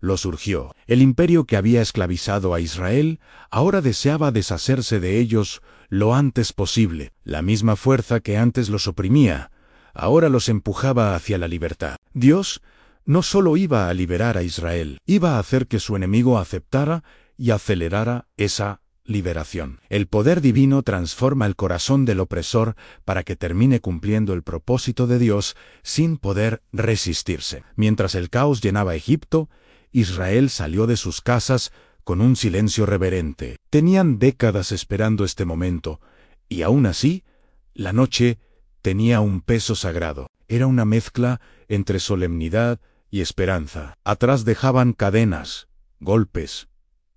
Speaker 1: los urgió. El imperio que había esclavizado a Israel ahora deseaba deshacerse de ellos lo antes posible. La misma fuerza que antes los oprimía, ahora los empujaba hacia la libertad. Dios no solo iba a liberar a Israel, iba a hacer que su enemigo aceptara y acelerara esa liberación. El poder divino transforma el corazón del opresor para que termine cumpliendo el propósito de Dios sin poder resistirse. Mientras el caos llenaba Egipto, Israel salió de sus casas con un silencio reverente. Tenían décadas esperando este momento, y aún así, la noche tenía un peso sagrado. Era una mezcla entre solemnidad y esperanza. Atrás dejaban cadenas, golpes,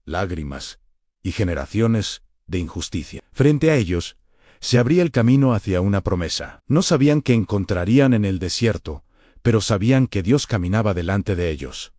Speaker 1: lágrimas y generaciones de injusticia. Frente a ellos, se abría el camino hacia una promesa. No sabían qué encontrarían en el desierto, pero sabían que Dios caminaba delante de ellos.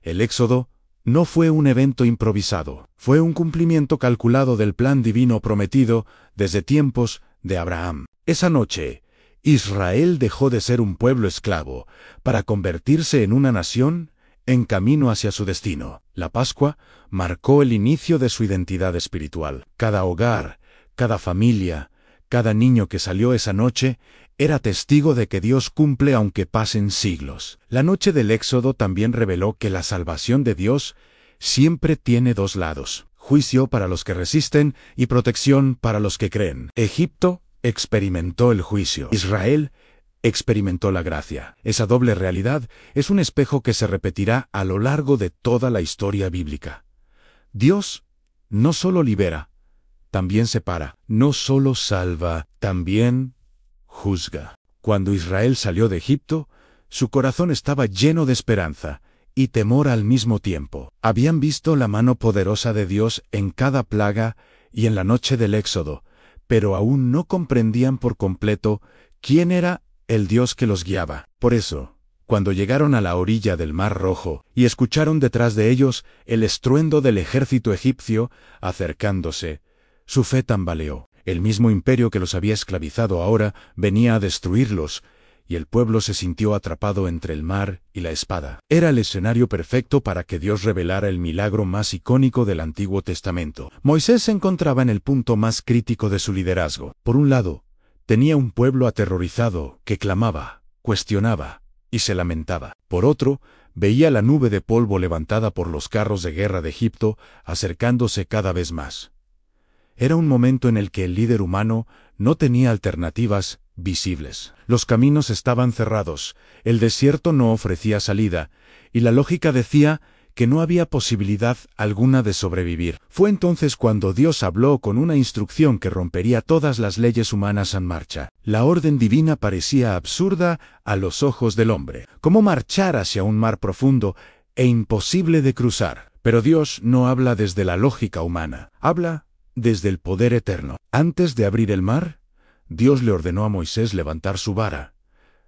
Speaker 1: El Éxodo no fue un evento improvisado, fue un cumplimiento calculado del plan divino prometido desde tiempos de Abraham. Esa noche, Israel dejó de ser un pueblo esclavo para convertirse en una nación en camino hacia su destino. La Pascua marcó el inicio de su identidad espiritual. Cada hogar, cada familia, cada niño que salió esa noche era testigo de que Dios cumple aunque pasen siglos. La noche del Éxodo también reveló que la salvación de Dios siempre tiene dos lados: juicio para los que resisten y protección para los que creen. Egipto experimentó el juicio. Israel experimentó la gracia. Esa doble realidad es un espejo que se repetirá a lo largo de toda la historia bíblica. Dios no solo libera, también separa. No solo salva, también juzga. Cuando Israel salió de Egipto, su corazón estaba lleno de esperanza y temor al mismo tiempo. Habían visto la mano poderosa de Dios en cada plaga y en la noche del Éxodo, pero aún no comprendían por completo quién era el Dios que los guiaba. Por eso, Cuando llegaron a la orilla del Mar Rojo y escucharon detrás de ellos el estruendo del ejército egipcio acercándose, su fe tambaleó. El mismo imperio que los había esclavizado ahora venía a destruirlos, y el pueblo se sintió atrapado entre el mar y la espada. Era el escenario perfecto para que Dios revelara el milagro más icónico del Antiguo Testamento. Moisés se encontraba en el punto más crítico de su liderazgo. Por un lado, tenía un pueblo aterrorizado que clamaba, cuestionaba y se lamentaba. Por otro, veía la nube de polvo levantada por los carros de guerra de Egipto acercándose cada vez más. Era un momento en el que el líder humano no tenía alternativas visibles. Los caminos estaban cerrados, el desierto no ofrecía salida, y la lógica decía que no había posibilidad alguna de sobrevivir. Fue entonces cuando Dios habló con una instrucción que rompería todas las leyes humanas en marcha. La orden divina parecía absurda a los ojos del hombre. ¿Cómo marchar hacia un mar profundo e imposible de cruzar? Pero Dios no habla desde la lógica humana, habla desde el poder eterno. Antes de abrir el mar, Dios le ordenó a Moisés levantar su vara,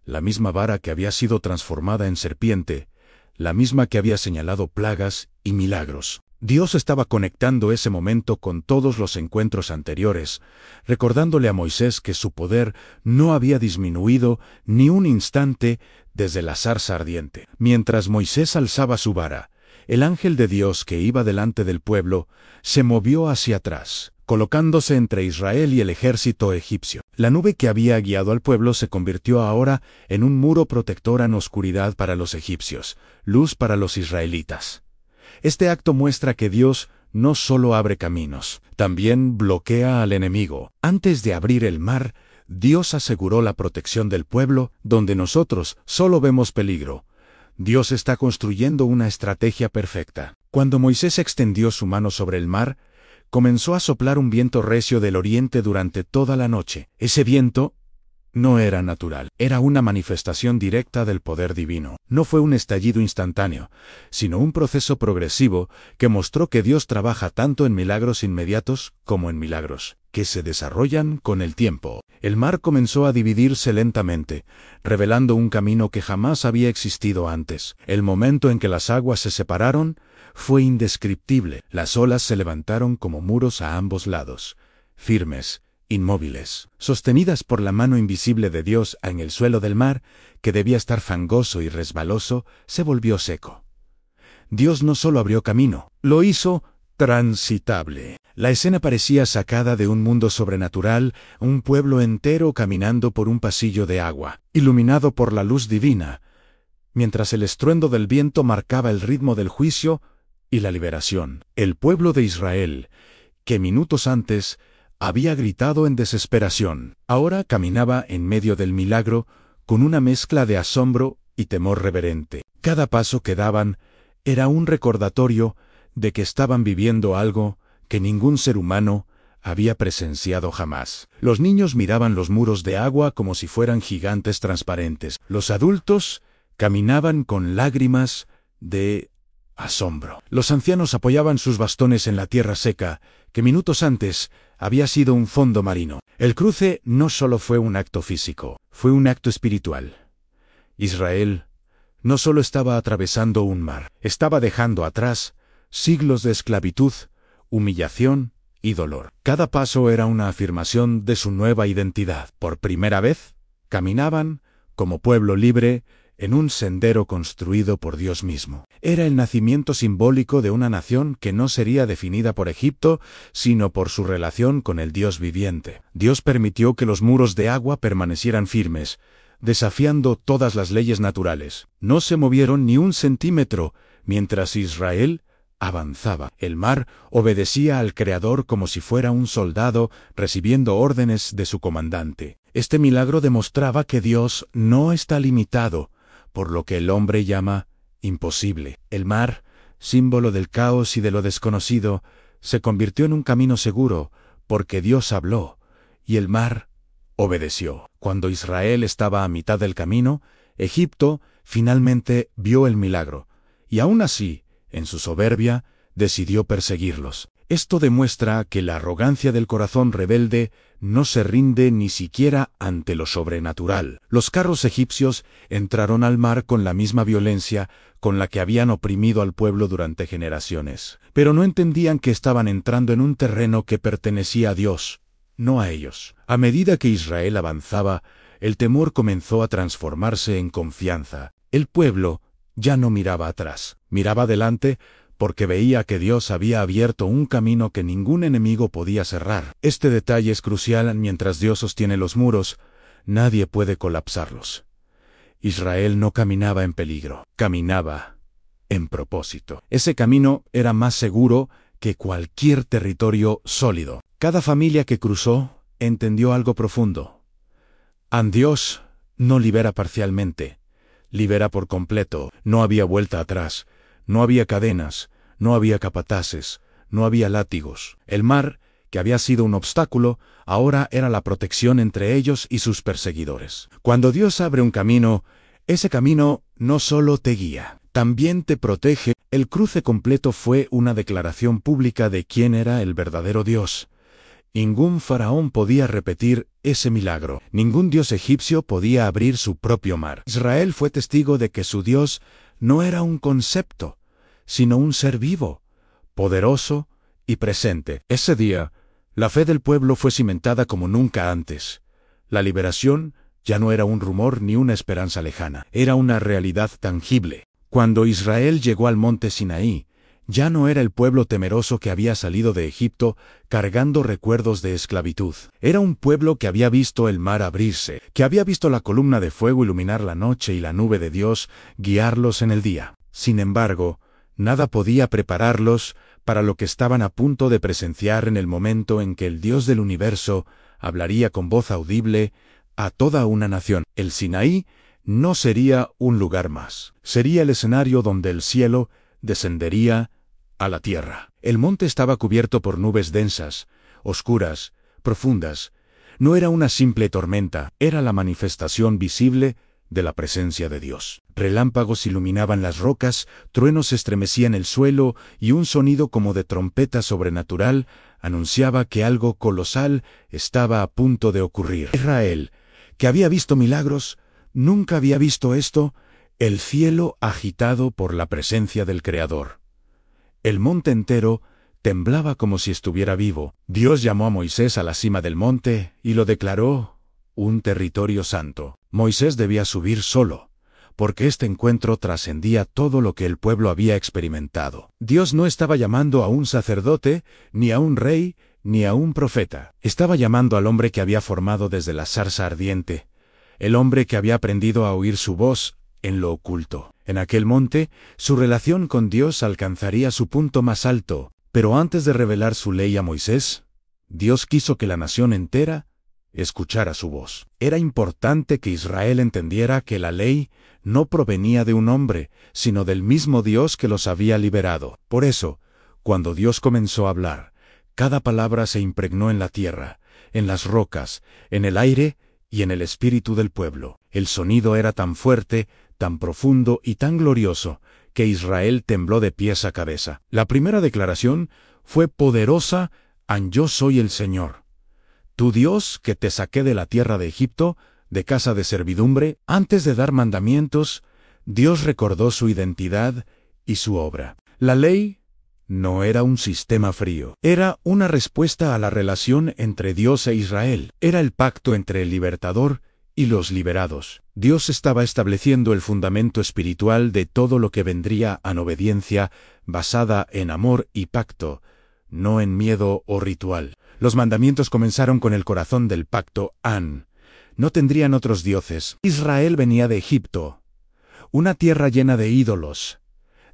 Speaker 1: la misma vara que había sido transformada en serpiente, la misma que había señalado plagas y milagros. Dios estaba conectando ese momento con todos los encuentros anteriores, recordándole a Moisés que su poder no había disminuido ni un instante desde la zarza ardiente. Mientras Moisés alzaba su vara, el ángel de Dios que iba delante del pueblo se movió hacia atrás, colocándose entre Israel y el ejército egipcio. La nube que había guiado al pueblo se convirtió ahora en un muro protector en oscuridad para los egipcios, luz para los israelitas. Este acto muestra que Dios no solo abre caminos, también bloquea al enemigo. Antes de abrir el mar, Dios aseguró la protección del pueblo, donde nosotros solo vemos peligro. Dios está construyendo una estrategia perfecta. Cuando Moisés extendió su mano sobre el mar, comenzó a soplar un viento recio del oriente durante toda la noche. Ese viento no era natural, era una manifestación directa del poder divino. No fue un estallido instantáneo, sino un proceso progresivo que mostró que Dios trabaja tanto en milagros inmediatos como en milagros que se desarrollan con el tiempo. El mar comenzó a dividirse lentamente, revelando un camino que jamás había existido antes. El momento en que las aguas se separaron fue indescriptible. Las olas se levantaron como muros a ambos lados, firmes, inmóviles, sostenidas por la mano invisible de Dios en el suelo del mar, que debía estar fangoso y resbaloso, se volvió seco. Dios no solo abrió camino, lo hizo transitable. La escena parecía sacada de un mundo sobrenatural, un pueblo entero caminando por un pasillo de agua, iluminado por la luz divina, mientras el estruendo del viento marcaba el ritmo del juicio y la liberación. El pueblo de Israel, que minutos antes había gritado en desesperación, ahora caminaba en medio del milagro con una mezcla de asombro y temor reverente. Cada paso que daban era un recordatorio de que estaban viviendo algo que ningún ser humano había presenciado jamás. Los niños miraban los muros de agua como si fueran gigantes transparentes. Los adultos caminaban con lágrimas de asombro. Los ancianos apoyaban sus bastones en la tierra seca, que minutos antes había sido un fondo marino. El cruce no solo fue un acto físico, fue un acto espiritual. Israel no solo estaba atravesando un mar, estaba dejando atrás siglos de esclavitud, humillación y dolor. Cada paso era una afirmación de su nueva identidad. Por primera vez, caminaban, como pueblo libre, en un sendero construido por Dios mismo. Era el nacimiento simbólico de una nación que no sería definida por Egipto, sino por su relación con el Dios viviente. Dios permitió que los muros de agua permanecieran firmes, desafiando todas las leyes naturales. No se movieron ni un centímetro, mientras Israel avanzaba. El mar obedecía al Creador como si fuera un soldado recibiendo órdenes de su comandante. Este milagro demostraba que Dios no está limitado por lo que el hombre llama imposible. El mar, símbolo del caos y de lo desconocido, se convirtió en un camino seguro porque Dios habló, y el mar obedeció. Cuando Israel estaba a mitad del camino, Egipto finalmente vio el milagro, y aún así, en su soberbia, decidió perseguirlos. Esto demuestra que la arrogancia del corazón rebelde no se rinde ni siquiera ante lo sobrenatural. Los carros egipcios entraron al mar con la misma violencia con la que habían oprimido al pueblo durante generaciones. Pero no entendían que estaban entrando en un terreno que pertenecía a Dios, no a ellos. A medida que Israel avanzaba, el temor comenzó a transformarse en confianza. El pueblo ya no miraba atrás, miraba adelante, porque veía que Dios había abierto un camino que ningún enemigo podía cerrar. Este detalle es crucial. Mientras Dios sostiene los muros, nadie puede colapsarlos. Israel no caminaba en peligro, caminaba en propósito. Ese camino era más seguro que cualquier territorio sólido. Cada familia que cruzó entendió algo profundo. Dios no libera parcialmente, libera por completo. No había vuelta atrás. No había cadenas, no había capataces, no había látigos. El mar, que había sido un obstáculo, ahora era la protección entre ellos y sus perseguidores. Cuando Dios abre un camino, ese camino no solo te guía, también te protege. El cruce completo fue una declaración pública de quién era el verdadero Dios. Ningún faraón podía repetir ese milagro. Ningún dios egipcio podía abrir su propio mar. Israel fue testigo de que su Dios no era un concepto, sino un ser vivo, poderoso y presente. Ese día, la fe del pueblo fue cimentada como nunca antes. La liberación ya no era un rumor ni una esperanza lejana, era una realidad tangible. Cuando Israel llegó al monte Sinaí, ya no era el pueblo temeroso que había salido de Egipto cargando recuerdos de esclavitud. Era un pueblo que había visto el mar abrirse, que había visto la columna de fuego iluminar la noche y la nube de Dios guiarlos en el día. Sin embargo, nada podía prepararlos para lo que estaban a punto de presenciar en el momento en que el Dios del universo hablaría con voz audible a toda una nación. El Sinaí no sería un lugar más. Sería el escenario donde el cielo descendería a la tierra. El monte estaba cubierto por nubes densas, oscuras, profundas. No era una simple tormenta, era la manifestación visible de la presencia de Dios. Relámpagos iluminaban las rocas, truenos estremecían el suelo y un sonido como de trompeta sobrenatural anunciaba que algo colosal estaba a punto de ocurrir. Israel, que había visto milagros, nunca había visto esto: el cielo agitado por la presencia del Creador. El monte entero temblaba como si estuviera vivo. Dios llamó a Moisés a la cima del monte y lo declaró un territorio santo. Moisés debía subir solo, porque este encuentro trascendía todo lo que el pueblo había experimentado. Dios no estaba llamando a un sacerdote, ni a un rey, ni a un profeta. Estaba llamando al hombre que había formado desde la zarza ardiente, el hombre que había aprendido a oír su voz en lo oculto. En aquel monte, su relación con Dios alcanzaría su punto más alto, pero antes de revelar su ley a Moisés, Dios quiso que la nación entera escuchara su voz. Era importante que Israel entendiera que la ley no provenía de un hombre, sino del mismo Dios que los había liberado. Por eso, cuando Dios comenzó a hablar, cada palabra se impregnó en la tierra, en las rocas, en el aire y en el espíritu del pueblo. El sonido era tan fuerte, tan profundo y tan glorioso, que Israel tembló de pies a cabeza. La primera declaración fue poderosa: Yo soy el Señor, tu Dios, que te saqué de la tierra de Egipto, de casa de servidumbre. Antes de dar mandamientos, Dios recordó su identidad y su obra. La ley no era un sistema frío, era una respuesta a la relación entre Dios e Israel. Era el pacto entre el libertador y los liberados. Dios estaba estableciendo el fundamento espiritual de todo lo que vendría en obediencia basada en amor y pacto, no en miedo o ritual. Los mandamientos comenzaron con el corazón del pacto: no tendrían otros dioses. Israel venía de Egipto, una tierra llena de ídolos,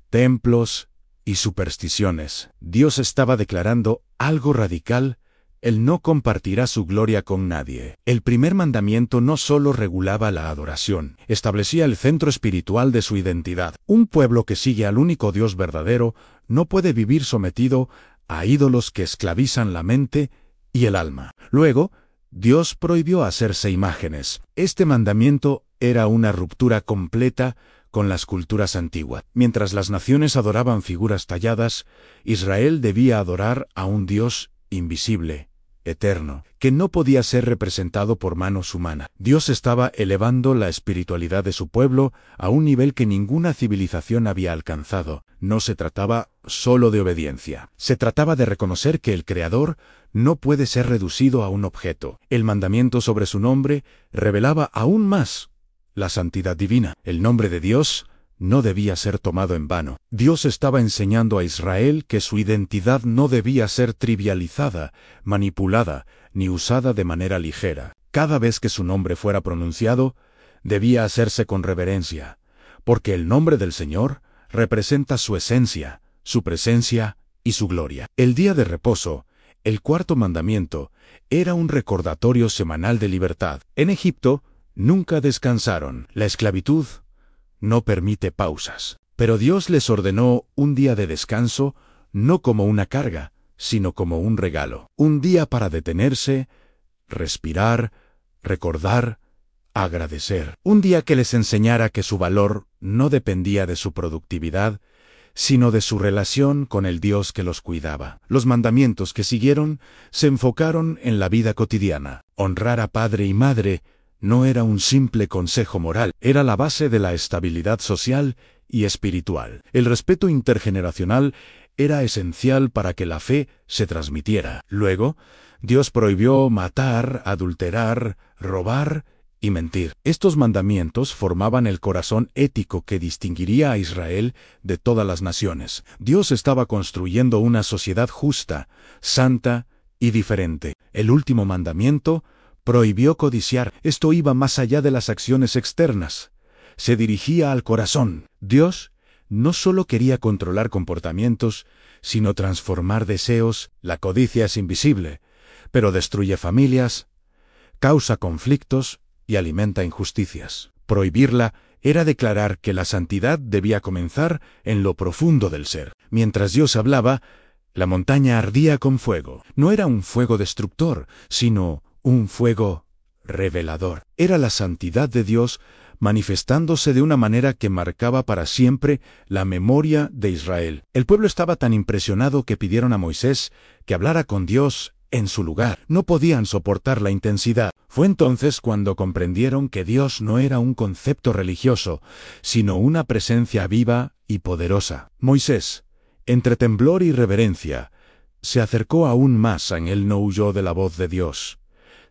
Speaker 1: templos y supersticiones. Dios estaba declarando algo radical: Él no compartirá su gloria con nadie. El primer mandamiento no solo regulaba la adoración, establecía el centro espiritual de su identidad. Un pueblo que sigue al único Dios verdadero no puede vivir sometido a ídolos que esclavizan la mente y el alma. Luego, Dios prohibió hacerse imágenes. Este mandamiento era una ruptura completa con las culturas antiguas. Mientras las naciones adoraban figuras talladas, Israel debía adorar a un Dios invisible, eterno, que no podía ser representado por manos humanas. Dios estaba elevando la espiritualidad de su pueblo a un nivel que ninguna civilización había alcanzado. No se trataba solo de obediencia. Se trataba de reconocer que el Creador no puede ser reducido a un objeto. El mandamiento sobre su nombre revelaba aún más la santidad divina. El nombre de Dios no debía ser tomado en vano. Dios estaba enseñando a Israel que su identidad no debía ser trivializada, manipulada, ni usada de manera ligera. Cada vez que su nombre fuera pronunciado, debía hacerse con reverencia, porque el nombre del Señor representa su esencia, su presencia y su gloria. El día de reposo, el cuarto mandamiento, era un recordatorio semanal de libertad. En Egipto, nunca descansaron. La esclavitud no permite pausas. Pero Dios les ordenó un día de descanso, no como una carga, sino como un regalo. Un día para detenerse, respirar, recordar, agradecer. Un día que les enseñara que su valor no dependía de su productividad, sino de su relación con el Dios que los cuidaba. Los mandamientos que siguieron se enfocaron en la vida cotidiana. Honrar a padre y madre no era un simple consejo moral, era la base de la estabilidad social y espiritual. El respeto intergeneracional era esencial para que la fe se transmitiera. Luego, Dios prohibió matar, adulterar, robar y mentir. Estos mandamientos formaban el corazón ético que distinguiría a Israel de todas las naciones. Dios estaba construyendo una sociedad justa, santa y diferente. El último mandamiento prohibió codiciar. Esto iba más allá de las acciones externas. Se dirigía al corazón. Dios no solo quería controlar comportamientos, sino transformar deseos. La codicia es invisible, pero destruye familias, causa conflictos y alimenta injusticias. Prohibirla era declarar que la santidad debía comenzar en lo profundo del ser. Mientras Dios hablaba, la montaña ardía con fuego. No era un fuego destructor, sino un fuego revelador. Era la santidad de Dios manifestándose de una manera que marcaba para siempre la memoria de Israel. El pueblo estaba tan impresionado que pidieron a Moisés que hablara con Dios en su lugar. No podían soportar la intensidad. Fue entonces cuando comprendieron que Dios no era un concepto religioso, sino una presencia viva y poderosa. Moisés, entre temblor y reverencia, se acercó aún más. Él no huyó de la voz de Dios.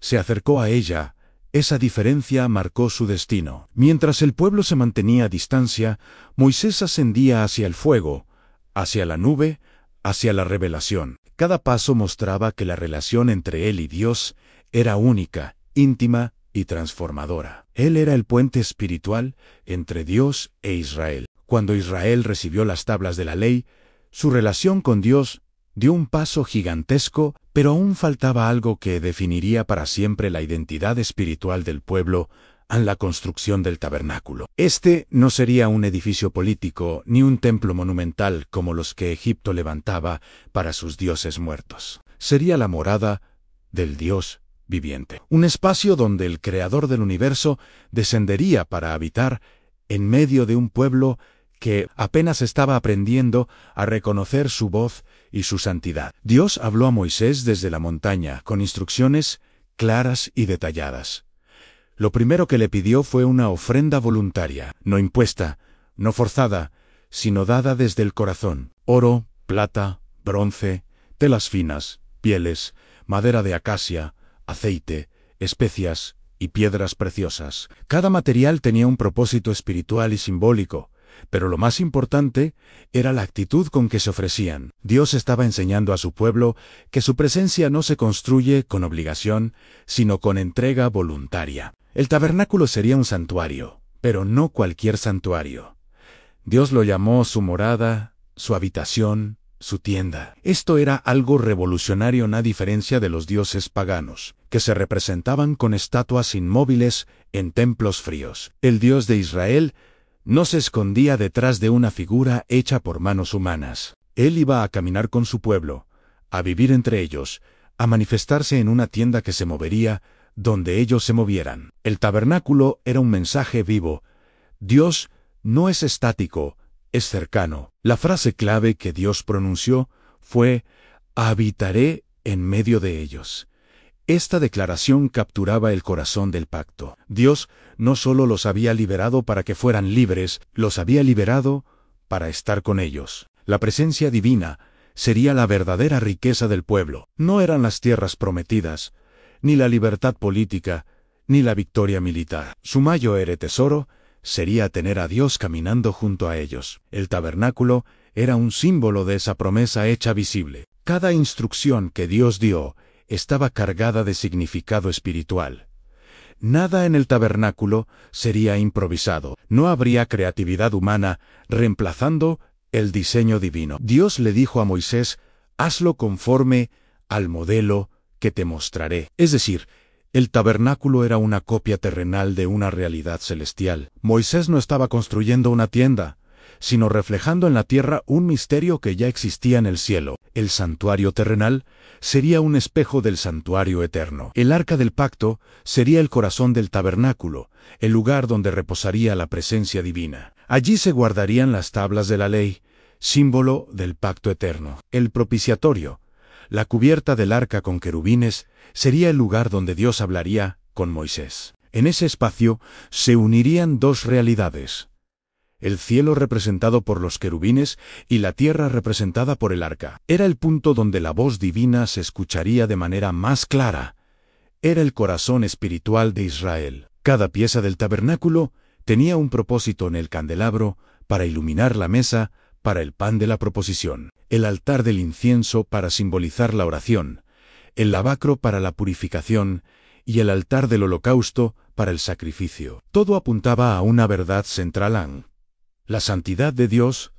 Speaker 1: Se acercó a ella. Esa diferencia marcó su destino. Mientras el pueblo se mantenía a distancia, Moisés ascendía hacia el fuego, hacia la nube, hacia la revelación. Cada paso mostraba que la relación entre él y Dios era única, íntima y transformadora. Él era el puente espiritual entre Dios e Israel. Cuando Israel recibió las tablas de la ley, su relación con Dios dio un paso gigantesco, pero aún faltaba algo que definiría para siempre la identidad espiritual del pueblo en la construcción del tabernáculo. Este no sería un edificio político ni un templo monumental como los que Egipto levantaba para sus dioses muertos. Sería la morada del Dios viviente. Un espacio donde el Creador del universo descendería para habitar en medio de un pueblo que apenas estaba aprendiendo a reconocer su voz y su santidad. Dios habló a Moisés desde la montaña con instrucciones claras y detalladas. Lo primero que le pidió fue una ofrenda voluntaria, no impuesta, no forzada, sino dada desde el corazón. Oro, plata, bronce, telas finas, pieles, madera de acacia, aceite, especias y piedras preciosas. Cada material tenía un propósito espiritual y simbólico, pero lo más importante era la actitud con que se ofrecían. Dios estaba enseñando a su pueblo que su presencia no se construye con obligación, sino con entrega voluntaria. El tabernáculo sería un santuario, pero no cualquier santuario. Dios lo llamó su morada, su habitación, su tienda. Esto era algo revolucionario a diferencia de los dioses paganos, que se representaban con estatuas inmóviles en templos fríos. El Dios de Israel no se escondía detrás de una figura hecha por manos humanas. Él iba a caminar con su pueblo, a vivir entre ellos, a manifestarse en una tienda que se movería donde ellos se movieran. El tabernáculo era un mensaje vivo. Dios no es estático, es cercano. La frase clave que Dios pronunció fue: habitaré en medio de ellos. Esta declaración capturaba el corazón del pacto. Dios no solo los había liberado para que fueran libres, los había liberado para estar con ellos. La presencia divina sería la verdadera riqueza del pueblo. No eran las tierras prometidas, ni la libertad política, ni la victoria militar. Su mayor tesoro sería tener a Dios caminando junto a ellos. El tabernáculo era un símbolo de esa promesa hecha visible. Cada instrucción que Dios dio estaba cargada de significado espiritual. Nada en el tabernáculo sería improvisado. No habría creatividad humana reemplazando el diseño divino. Dios le dijo a Moisés: hazlo conforme al modelo que te mostraré. Es decir, el tabernáculo era una copia terrenal de una realidad celestial. Moisés no estaba construyendo una tienda, sino reflejando en la tierra un misterio que ya existía en el cielo. El santuario terrenal sería un espejo del santuario eterno. El arca del pacto sería el corazón del tabernáculo, el lugar donde reposaría la presencia divina. Allí se guardarían las tablas de la ley, símbolo del pacto eterno. El propiciatorio, la cubierta del arca con querubines, sería el lugar donde Dios hablaría con Moisés. En ese espacio se unirían dos realidades: el cielo representado por los querubines y la tierra representada por el arca. Era el punto donde la voz divina se escucharía de manera más clara. Era el corazón espiritual de Israel. Cada pieza del tabernáculo tenía un propósito: en el candelabro, para iluminar la mesa, para el pan de la proposición; el altar del incienso para simbolizar la oración; el lavacro para la purificación, y el altar del holocausto para el sacrificio. Todo apuntaba a una verdad central: la santidad de Dios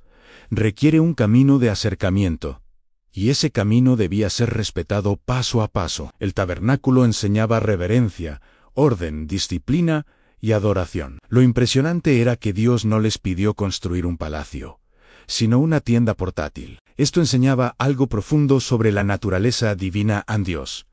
Speaker 1: requiere un camino de acercamiento, y ese camino debía ser respetado paso a paso. El tabernáculo enseñaba reverencia, orden, disciplina y adoración. Lo impresionante era que Dios no les pidió construir un palacio, sino una tienda portátil. Esto enseñaba algo profundo sobre la naturaleza divina en Dios.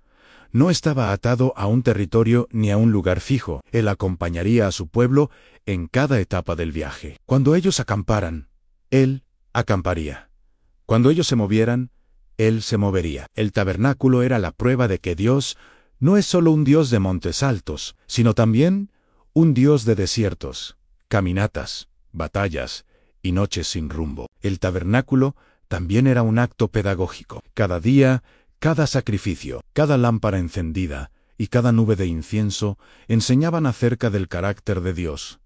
Speaker 1: No estaba atado a un territorio ni a un lugar fijo. Él acompañaría a su pueblo en cada etapa del viaje. Cuando ellos acamparan, Él acamparía. Cuando ellos se movieran, Él se movería. El tabernáculo era la prueba de que Dios no es solo un Dios de montes altos, sino también un Dios de desiertos, caminatas, batallas y noches sin rumbo. El tabernáculo también era un acto pedagógico. Cada día, cada sacrificio, cada lámpara encendida y cada nube de incienso enseñaban acerca del carácter de Dios.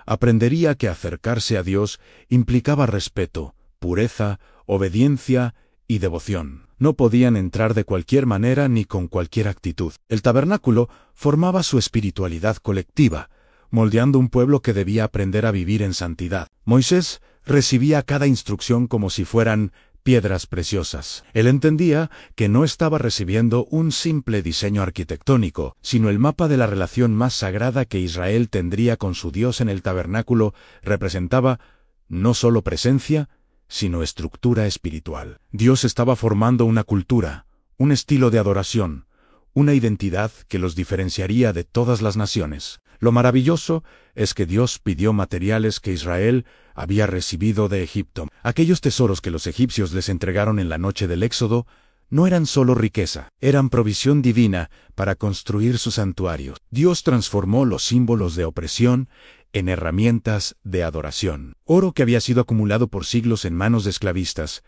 Speaker 1: Aprendería que acercarse a Dios implicaba respeto, pureza, obediencia y devoción. No podían entrar de cualquier manera ni con cualquier actitud. El tabernáculo formaba su espiritualidad colectiva, moldeando un pueblo que debía aprender a vivir en santidad. Moisés recibía cada instrucción como si fueran piedras preciosas. Él entendía que no estaba recibiendo un simple diseño arquitectónico, sino el mapa de la relación más sagrada que Israel tendría con su Dios. En el tabernáculo representaba no solo presencia, sino estructura espiritual. Dios estaba formando una cultura, un estilo de adoración, una identidad que los diferenciaría de todas las naciones. Lo maravilloso es que Dios pidió materiales que Israel había recibido de Egipto. Aquellos tesoros que los egipcios les entregaron en la noche del Éxodo no eran solo riqueza, eran provisión divina para construir su santuario. Dios transformó los símbolos de opresión en herramientas de adoración. Oro que había sido acumulado por siglos en manos de esclavistas,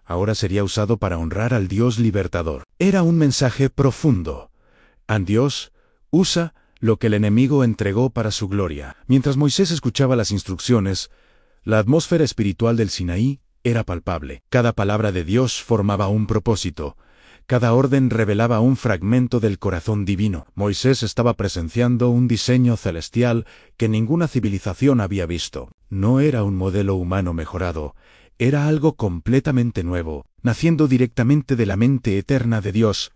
Speaker 1: ahora sería usado para honrar al Dios libertador. Era un mensaje profundo. Dios usa lo que el enemigo entregó para su gloria. Mientras Moisés escuchaba las instrucciones, la atmósfera espiritual del Sinaí era palpable. Cada palabra de Dios formaba un propósito. Cada orden revelaba un fragmento del corazón divino. Moisés estaba presenciando un diseño celestial que ninguna civilización había visto. No era un modelo humano mejorado, era algo completamente nuevo, naciendo directamente de la mente eterna de Dios.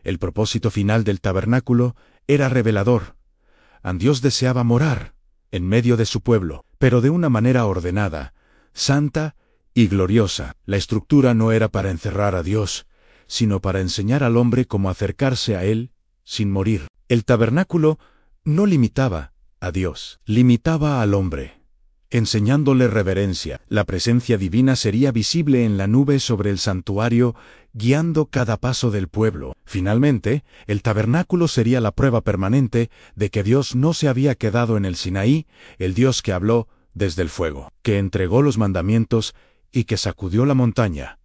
Speaker 1: El propósito final del tabernáculo era revelador. Dios deseaba morar en medio de su pueblo, pero de una manera ordenada, santa y gloriosa. La estructura no era para encerrar a Dios, sino para enseñar al hombre cómo acercarse a Él sin morir. El tabernáculo no limitaba a Dios, limitaba al hombre. enseñándole reverencia. La presencia divina sería visible en la nube sobre el santuario, guiando cada paso del pueblo. Finalmente, el tabernáculo sería la prueba permanente de que Dios no se había quedado en el Sinaí, el Dios que habló desde el fuego, que entregó los mandamientos y que sacudió la montaña.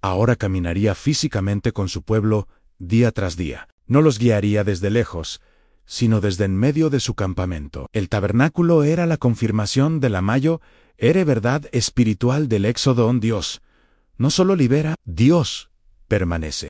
Speaker 1: Ahora caminaría físicamente con su pueblo día tras día. No los guiaría desde lejos, sino desde en medio de su campamento. El tabernáculo era la confirmación de la mayo, era verdad espiritual del éxodo. Dios no solo libera, Dios permanece.